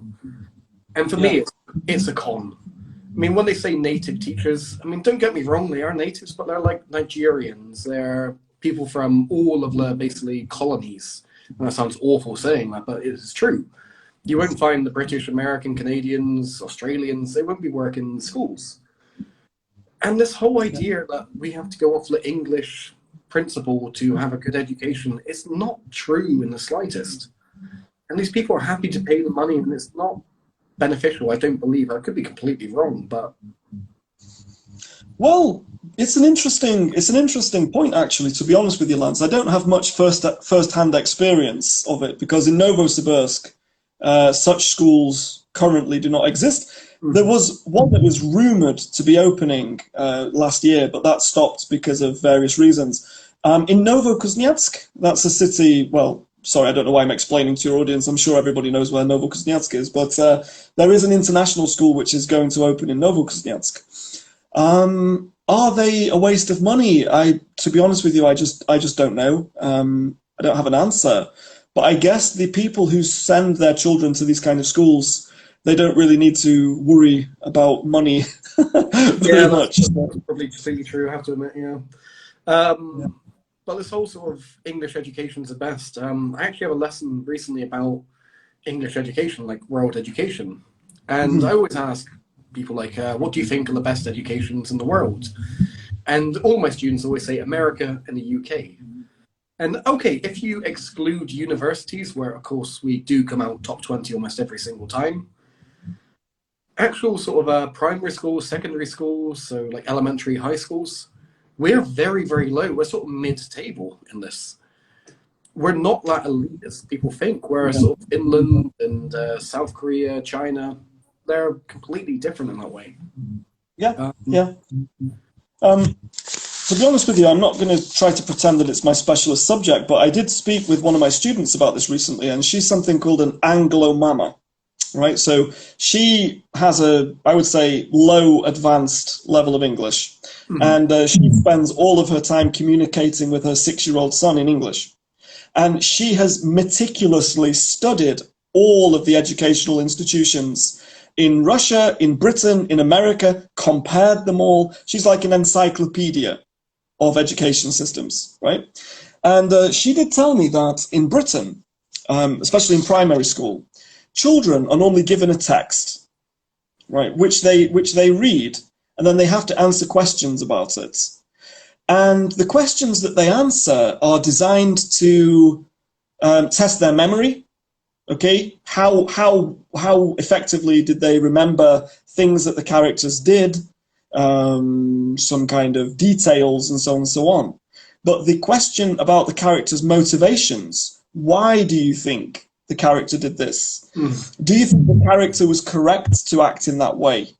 And for me, it's a con. I mean, when they say native teachers, I mean, don't get me wrong, they are natives, but they're like Nigerians. They're people from all of the basically colonies. And that sounds awful saying that, but it's true. You won't find the British, American, Canadians, Australians, they won't be working in schools. And this whole idea that we have to go off the English principle to have a good education is not true in the slightest. And these people are happy to pay the money and it's not beneficial, I don't believe. I could be completely wrong, but... Well, it's an interesting point, actually, to be honest with you, Lance. I don't have much first-hand experience of it because in Novosibirsk, such schools currently do not exist. There was one that was rumoured to be opening last year, but that stopped because of various reasons. In Novokuznetsk, that's a city, well, sorry, I don't know why I'm explaining to your audience. I'm sure everybody knows where Novokuznetsk is, but there is an international school which is going to open in Novokuznetsk. Are they a waste of money? To be honest with you, I just don't know. I don't have an answer. But I guess the people who send their children to these kind of schools, they don't really need to worry about money very much. That's probably completely true, I have to admit, yeah. But this whole sort of English education is the best. I actually have a lesson recently about English education, like world education. And I always ask people like, what do you think are the best educations in the world? And all my students always say America and the UK. And okay, if you exclude universities, where of course we do come out top 20 almost every single time, actual sort of primary schools, secondary schools, so like elementary, high schools, we're very, very low. We're sort of mid-table in this. We're not that elite as people think. Whereas sort of Finland and South Korea, China, they're completely different in that way. Yeah, yeah. To be honest with you, I'm not going to try to pretend that it's my specialist subject, but I did speak with one of my students about this recently, and she's something called an Anglo mama, right? So she has I would say, low advanced level of English, and she spends all of her time communicating with her 6-year-old son in English. And she has meticulously studied all of the educational institutions in Russia, in Britain, in America, compared them all. She's like an encyclopedia of education systems, right? And she did tell me that in Britain, especially in primary school, children are normally given a text, right, which they read, and then they have to answer questions about it. And the questions that they answer are designed to test their memory. Okay, how effectively did they remember things that the characters did, some kind of details and so on and so on. But the question about the character's motivations, why do you think the character did this? Do you think the character was correct to act in that way?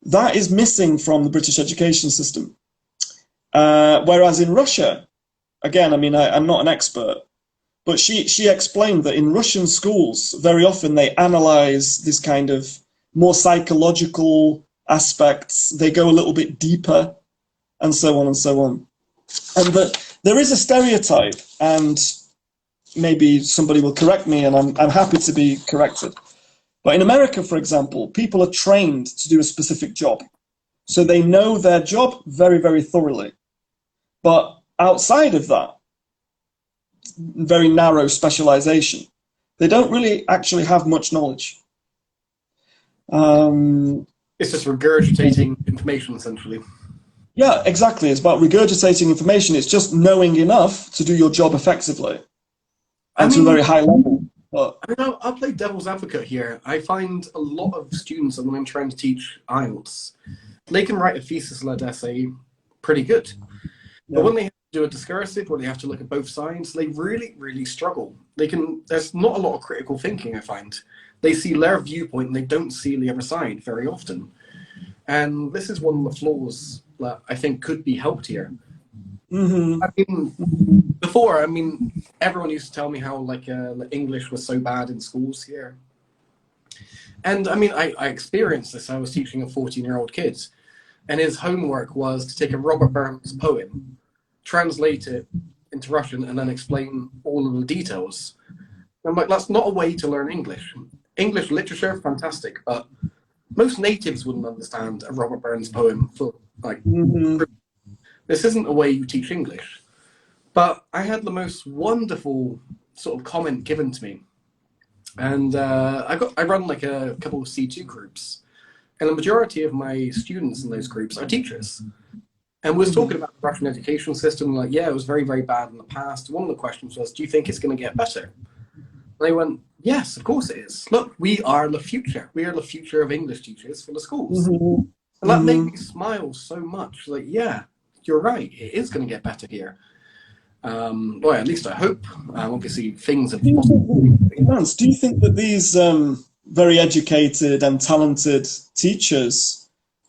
That is missing from the British education system. Whereas in Russia, again, I mean, I'm not an expert, but she explained that in Russian schools, very often they analyze this kind of more psychological aspects. They go a little bit deeper, and so on and so on. And that there is a stereotype, and maybe somebody will correct me, and I'm happy to be corrected. But in America, for example, people are trained to do a specific job. So they know their job very, very thoroughly. But outside of that, very narrow specialization, they don't really actually have much knowledge. It's just regurgitating information, essentially. Yeah, exactly. It's about regurgitating information. It's just knowing enough to do your job effectively and to a very high level. But I'll play devil's advocate here. I find a lot of students, when I'm trying to teach IELTS, they can write a thesis-led essay pretty good. Yeah. But when they have to do a discursive, where they have to look at both sides, they really, really struggle. There's not a lot of critical thinking, I find. They see their viewpoint and they don't see the other side very often. And this is one of the flaws that I think could be helped here. I mean, before, everyone used to tell me how English was so bad in schools here. And I experienced this. I was teaching a 14-year-old kid, and his homework was to take a Robert Burns poem, translate it into Russian, and then explain all of the details. I'm like, that's not a way to learn English. English literature, fantastic, but most natives wouldn't understand a Robert Burns poem for This isn't a way you teach English. But I had the most wonderful sort of comment given to me. And I run like a couple of C2 groups. And the majority of my students in those groups are teachers. And we were talking about the Russian education system, like, yeah, it was very, very bad in the past. One of the questions was, do you think it's going to get better? And they went, yes, of course it is. Look, we are the future. We are the future of English teachers for the schools. And that made me smile so much. Like, yeah, you're right. It is going to get better here. Well, at least I hope. Obviously, things have... Lance, do you think that these very educated and talented teachers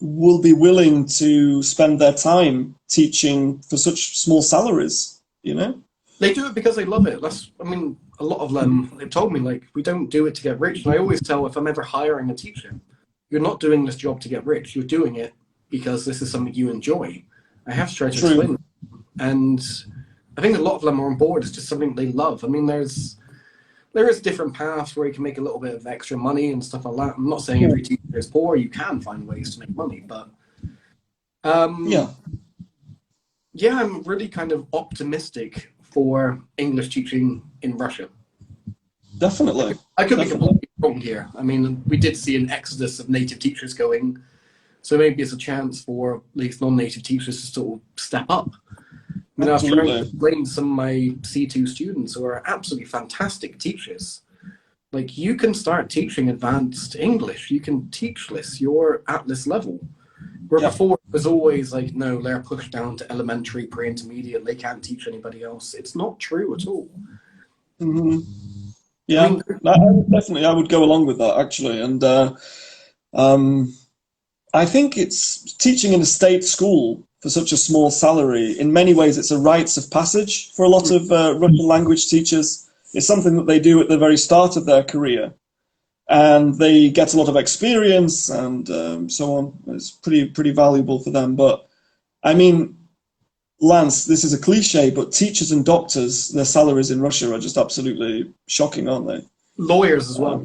will be willing to spend their time teaching for such small salaries? you know? They do it because they love it. I mean, a lot of them, they've told me, like, we don't do it to get rich. And I always tell, if I'm ever hiring a teacher, you're not doing this job to get rich. You're doing it because this is something you enjoy. I have to try to explain it. And I think a lot of them are on board. It's just something they love. I mean, there is different paths where you can make a little bit of extra money and stuff like that. I'm not saying every teacher is poor. You can find ways to make money, but yeah, I'm really kind of optimistic for English teaching in Russia. Definitely. I could be completely wrong here. I mean, we did see an exodus of native teachers going, so maybe it's a chance for at least non-native teachers to sort of step up. I mean, I was trying to explain to some of my C2 students who are absolutely fantastic teachers. Like, you can start teaching advanced English. You can teach this. You're at this level. Where before it was always like, no, they're pushed down to elementary, pre-intermediate. They can't teach anybody else. It's not true at all. Mm-hmm. Yeah, I would go along with that, actually. And I think it's teaching in a state school for such a small salary. In many ways, it's a rites of passage for a lot of Russian language teachers. It's something that they do at the very start of their career. And they get a lot of experience and so on. It's pretty valuable for them. But I mean, Lance, this is a cliche, but teachers and doctors, their salaries in Russia are just absolutely shocking, aren't they? Lawyers as well.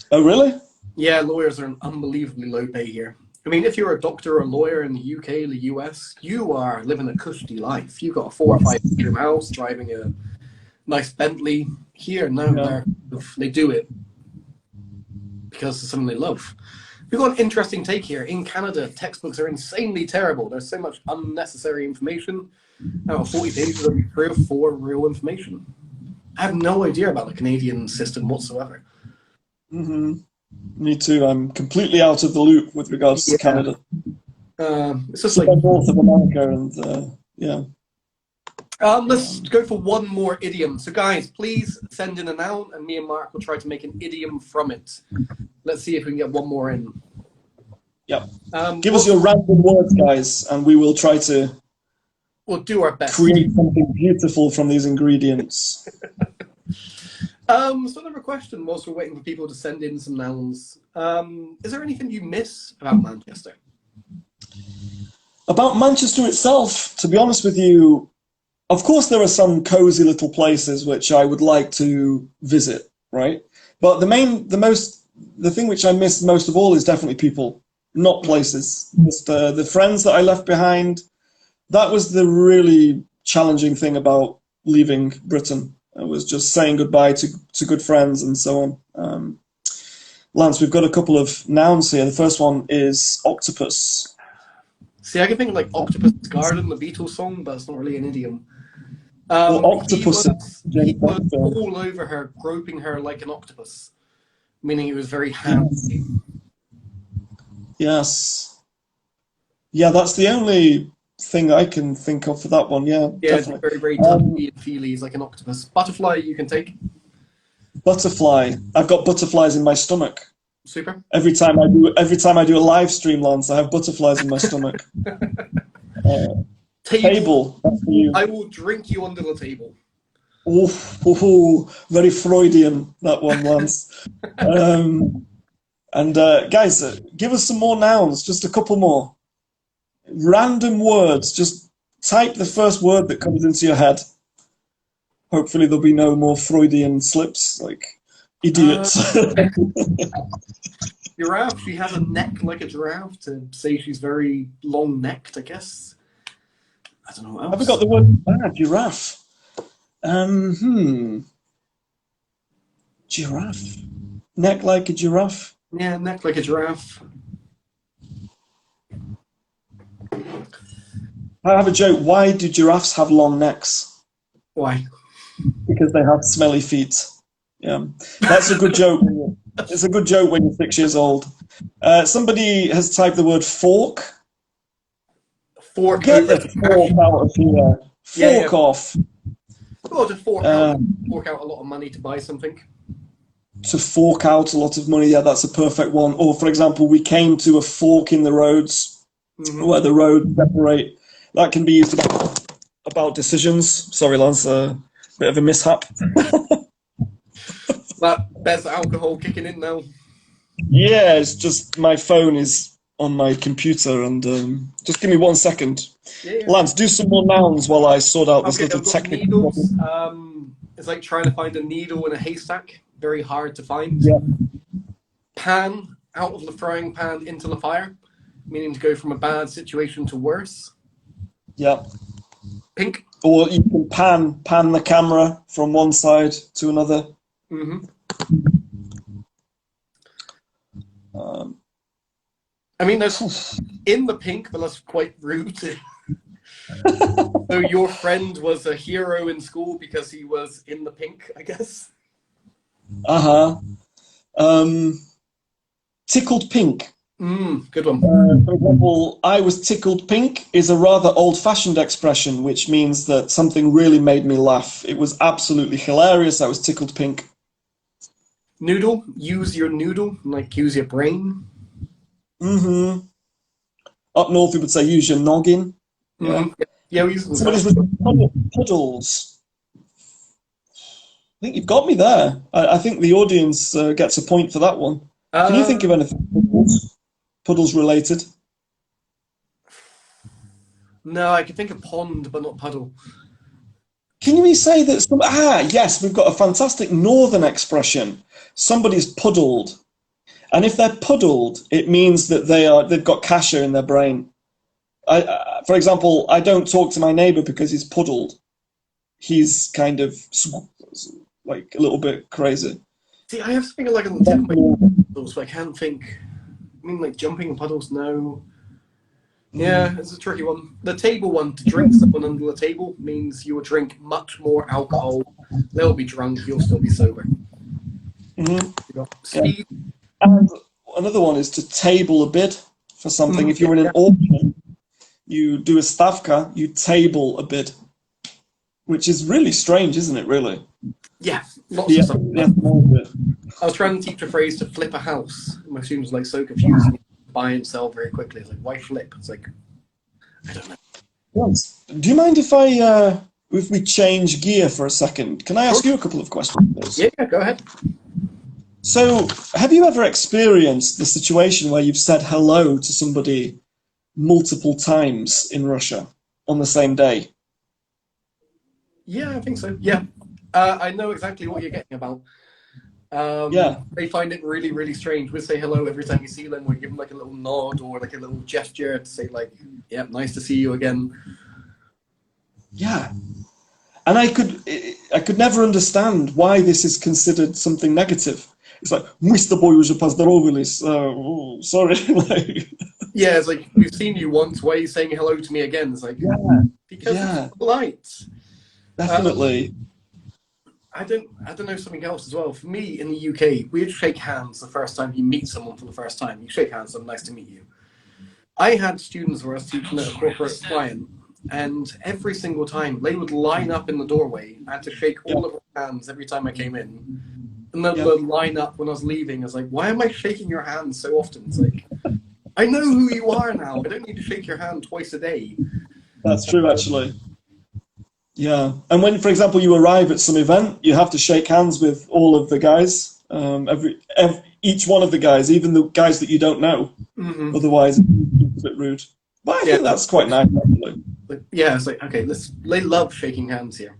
Oh, really? Yeah, lawyers are an unbelievably low pay here. I mean, if you're a doctor or a lawyer in the UK, the US, you are living a cushy life. You've got a 4 or 5 bedroom house, driving a nice Bentley. Here, no, they do it because it's something they love. We've got an interesting take here. In Canada, textbooks are insanely terrible. There's so much unnecessary information. Out of 40 pages, there'll be 3 or 4 real information. I have no idea about the Canadian system whatsoever. Mm-hmm. Me too. I'm completely out of the loop with regards to Canada. It's just like north of America, and yeah. Let's go for one more idiom. So guys, please send in a noun and me and Mark will try to make an idiom from it. Let's see if we can get one more in. Yeah. Give us your random words, guys, and we will try to do our best. Create something beautiful from these ingredients. So another question whilst we're waiting for people to send in some nouns. Is there anything you miss about Manchester? About Manchester itself, to be honest with you, of course there are some cozy little places which I would like to visit, right? But the thing which I miss most of all is definitely people, not places. Just the friends that I left behind. That was the really challenging thing about leaving Britain. It was just saying goodbye to good friends and so on. Lance, we've got a couple of nouns here. The first one is octopus. See, I can think of like Octopus Garden, the Beatles song, but it's not really an idiom. Well, octopus he was all over her, groping her like an octopus, meaning he was very handy. Yes. Yeah, that's the only thing I can think of for that one. Yeah, definitely. Very, very touchy and feely. He's like an octopus. Butterfly, you can take. Butterfly. I've got butterflies in my stomach. Super. Every time I do a live stream, Lance, I have butterflies in my stomach. Table. That's for you. I will drink you under the table. Oh, very Freudian, that one, Lance. Guys, give us some more nouns, just a couple more. Random words, just type the first word that comes into your head. Hopefully there'll be no more Freudian slips, like idiots. Giraffe, she has a neck like a giraffe, to say she's very long-necked, I guess. I don't know what else. Have we got the word giraffe? Giraffe. Neck like a giraffe? Yeah, neck like a giraffe. I have a joke. Why do giraffes have long necks? Why? Because they have smelly feet. Yeah, that's a good joke. It's a good joke when you're 6 years old. Somebody has typed the word fork. Fork. Get the fork out of here. Fork off. Or to fork out a lot of money to buy something. To fork out a lot of money, yeah, that's a perfect one. Or, for example, we came to a fork in the roads, where the roads separate. That can be used about, about decisions. Sorry, Lance, bit of a mishap. There's alcohol kicking in now. Yeah, it's just my phone is on my computer, and just give me 1 second. Yeah. Lance, do some more nouns while I sort out this Okay, little I've got technical needles. problem. It's like trying to find a needle in a haystack. Very hard to find. Yeah. Pan, out of the frying pan into the fire, meaning to go from a bad situation to worse. Yeah. Pink. Or you can pan the camera from one side to another. Mm-hmm. Um, I mean, there's in the pink, but that's quite rude. So your friend was a hero in school because he was in the pink, I guess. Tickled pink. Good one. For example, I was tickled pink is a rather old-fashioned expression, which means that something really made me laugh. It was absolutely hilarious. I was tickled pink. Noodle. Use your noodle, like use your brain. Mm-hmm. Up north, we would say use your noggin. Yeah. Mm-hmm. Yeah, we use them. Somebody's puddles. I think you've got me there. I think the audience gets a point for that one. Can you think of anything puddles related? No, I can think of pond, but not puddle. Can we say that yes, we've got a fantastic northern expression. Somebody's puddled. And if they're puddled, it means that they've got kasha in their brain. For example, I don't talk to my neighbor because he's puddled. He's kind of like a little bit crazy. See, I have something like on the tip of my puddles, but I can't think. I mean, like jumping in puddles, no. Yeah, it's a tricky one. The table one, to drink someone under the table, means you will drink much more alcohol. They'll be drunk, you'll still be sober. Mm-hmm. Speed. Yeah. And another one is to table a bid for something. If you're in an auction, you do a stavka, you table a bid, which is really strange, isn't it, really? Yeah, lots of stuff. Yeah. I was trying to teach a phrase to flip a house. My students were like so confused. Buy and sell very quickly. It's like, why flip? It's like, I don't know. Do you mind if we change gear for a second? Can I ask you a couple of questions, please? Yeah, go ahead. So, have you ever experienced the situation where you've said hello to somebody multiple times in Russia on the same day? Yeah, I think so. Yeah. I know exactly what you're getting about. They find it really, really strange. We say hello every time you see them. We give them like a little nod or like a little gesture to say like, yeah, nice to see you again. Yeah. And I could never understand why this is considered something negative. It's like, мы с тобой уже поздоровались. Sorry. Yeah, it's like, we've seen you once. Why are you saying hello to me again? It's like, because it's polite. Definitely. I don't know something else as well. For me, in the UK, we shake hands the first time you meet someone for the first time. You shake hands, nice to meet you. I had students where I was teaching at a corporate client, and every single time they would line up in the doorway. I had to shake all of their hands every time I came in. And then they'd line up when I was leaving. I was like, why am I shaking your hand so often? It's like, I know who you are now. I don't need to shake your hand twice a day. That's true, actually. Yeah. And when, for example, you arrive at some event, you have to shake hands with all of the guys, each one of the guys, even the guys that you don't know. Mm-hmm. Otherwise, it's a bit rude. But I think that's quite nice, actually. Yeah, it's like, okay, they love shaking hands here.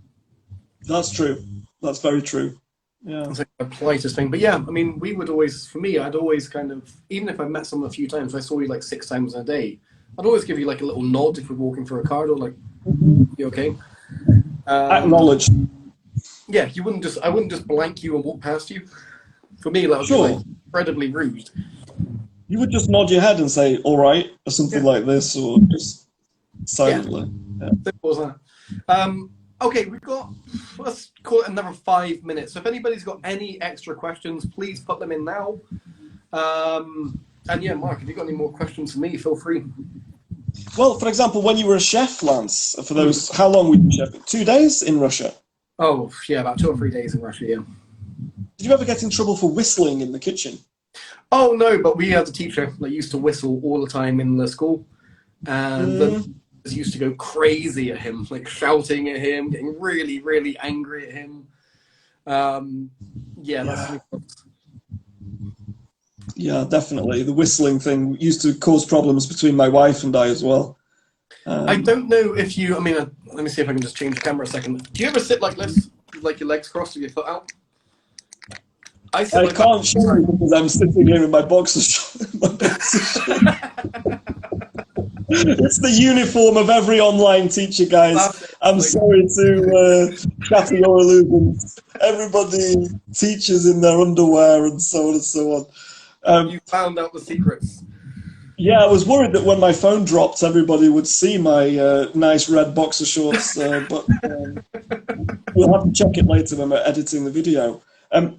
That's true. That's very true. Yeah. It's like the politest thing. But yeah, I mean, we would always, for me, I'd always kind of, even if I met someone a few times, I saw you like 6 times in a day, I'd always give you like a little nod if we're walking through a corridor, like, you okay? Acknowledge. Yeah, I wouldn't just blank you and walk past you. For me, that would be like incredibly rude. You would just nod your head and say, all right, or something like this, or just silently. Yeah. Simple as that. Okay, let's call it another 5 minutes. So if anybody's got any extra questions, please put them in now. And yeah, Mark, if you've got any more questions for me, feel free. Well, for example, when you were a chef, Lance, for those, how long were you chef? 2 days in Russia? Oh, yeah, about 2 or 3 days in Russia, yeah. Did you ever get in trouble for whistling in the kitchen? Oh, no, but we had a teacher that used to whistle all the time in the school. And used to go crazy at him, like shouting at him, getting really, really angry at him. Yeah, that's Yeah. something else. Yeah, definitely. The whistling thing used to cause problems between my wife and I as well. I don't know if you, I mean, let me see if I can just change the camera a second. Do you ever sit like this, like your legs crossed with your foot out? I sit I like that. can't show you because I'm sitting here in my boxer shorts. It's the uniform of every online teacher, That's guys. it. I'm Like, sorry to shatter your illusions. Everybody teaches in their underwear and so on and so on. you found out the secrets. Yeah, I was worried that when my phone dropped, everybody would see my nice red boxer shorts, but we'll have to check it later when we're editing the video.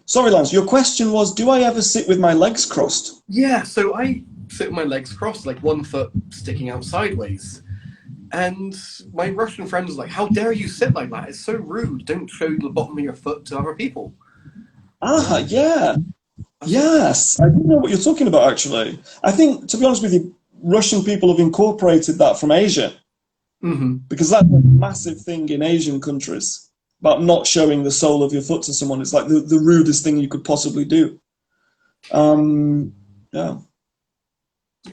Sorry, Lance, your question was, do I ever sit with my legs crossed? Yeah, so I sit with my legs crossed, like one foot sticking out sideways. And my Russian friends was like, "How dare you sit like that? It's so rude. Don't show the bottom of your foot to other people." Ah, yeah. I was like, Yes, I do know what you're talking about, actually. I think, to be honest with you, Russian people have incorporated that from Asia, mm-hmm. because that's a massive thing in Asian countries about not showing the sole of your foot to someone. It's like the rudest thing you could possibly do. Yeah.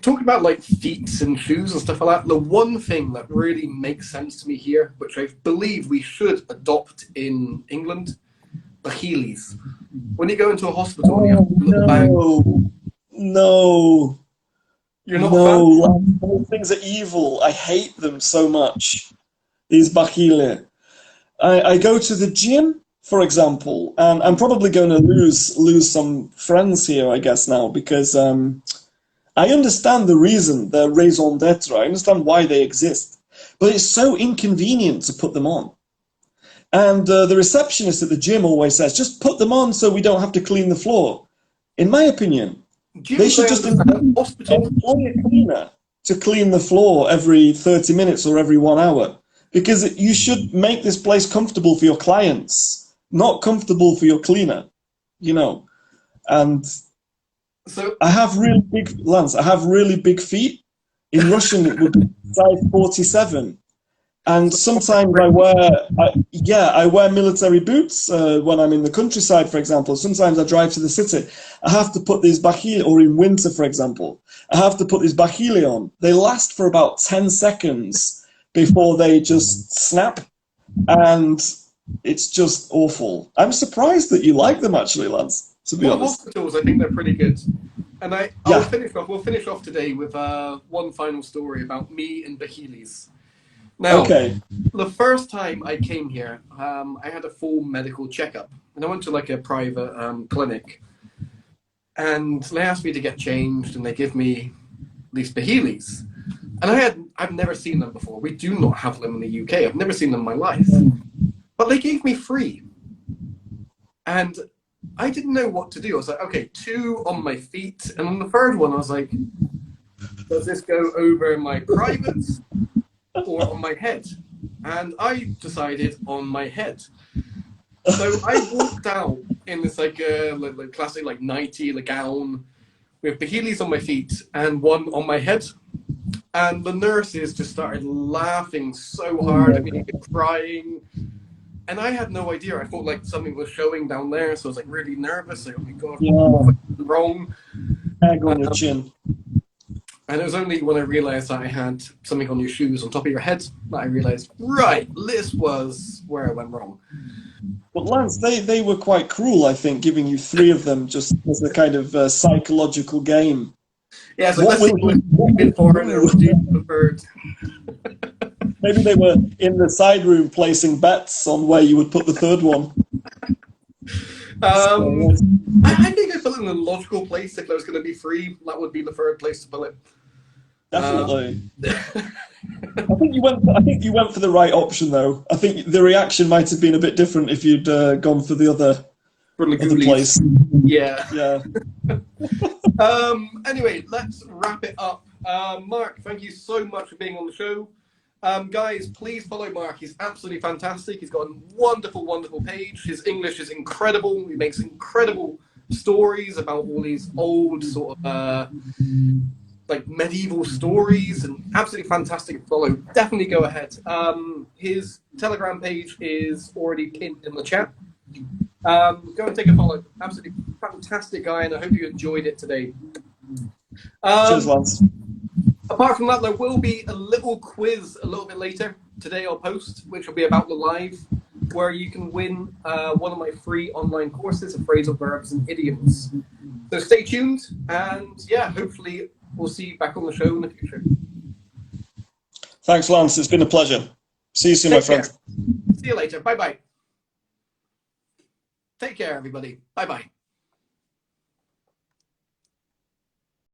Talking about like feet and shoes and stuff like that, the one thing that really makes sense to me here, which I believe we should adopt in England, the Heelys. When you go into a hospital and you have Oh, a little bag, no. No. you're not a No. fan? Those things are evil. I hate them so much. These bachile. I go to the gym, for example, and I'm probably going to lose some friends here, I guess now, because I understand the reason, the raison d'être. I understand why they exist, but it's so inconvenient to put them on. And the receptionist at the gym always says, "Just put them on so we don't have to clean the floor." In my opinion, they Gyms, should I just understand. Hospitals, employ a cleaner to clean the floor every 30 minutes or every 1 hour, because you should make this place comfortable for your clients, not comfortable for your cleaner, you know. And so I have really big, Lance, I have really big feet. In Russian, it would be size 47. And sometimes I wear military boots when I'm in the countryside, for example. Sometimes I drive to the city. I have to put these bachile, or in winter, for example, I have to put these bachile on. They last for about 10 seconds before they just snap, and it's just awful. I'm surprised that you like them, actually, Lance, to be for honest. hospitals, I think they're pretty good. And I'll Yeah, finish off. We'll finish off today with one final story about me and the Heelys. Now, okay. the first time I came here, I had a full medical checkup, and I went to like a private clinic, and they asked me to get changed, and they give me these Bahilis, and I've never seen them before. We do not have them in the UK. I've never seen them in my life, but they gave me free, and I didn't know what to do. I was like, okay, two on my feet, and on the third one, I was like, does this go over my privates or on my head? And I decided on my head. So I walked out in this like classic like nightie, the gown, with the Heelys on my feet and one on my head. And the nurses just started laughing so hard at me, crying. And I had no idea. I thought like something was showing down there, so I was like really nervous. Like, oh my god, what Yeah, have I done wrong? egg on your chin. And it was only when I realised that I had something on your shoes on top of your head that I realised, right, this was where I went wrong. But Lance, they were quite cruel, I think, giving you three of them just as a kind of psychological game. Yeah, it's like, What let's see will what he you've been for and do? what do you prefer. Maybe they were in the side room placing bets on where you would put the third one. Um, So, I think I put it in a logical place. If there was going to be free, that would be the third place to put it. definitely. I think you went for the right option, though. I think the reaction might have been a bit different if you'd gone for the For the other ghoulies. place. Yeah. Yeah. Anyway, let's wrap it up. Mark, thank you so much for being on the show. Guys, please follow Mark. He's absolutely fantastic. He's got a wonderful, wonderful page. His English is incredible. He makes incredible stories about all these old sort of like medieval stories and absolutely fantastic to follow. Definitely go ahead. His Telegram page is already pinned in the chat. Go and take a follow. Absolutely fantastic guy, and I hope you enjoyed it today. Cheers, Lance. Apart from that, there will be a little quiz a little bit later today I'll post, which will be about the live, where you can win one of my free online courses of phrasal verbs and idioms. So stay tuned, and yeah, hopefully we'll see you back on the show in the future. Thanks, Lance. It's been a pleasure. See you soon, my friend. See you later. Bye-bye. Take care, everybody. Bye-bye.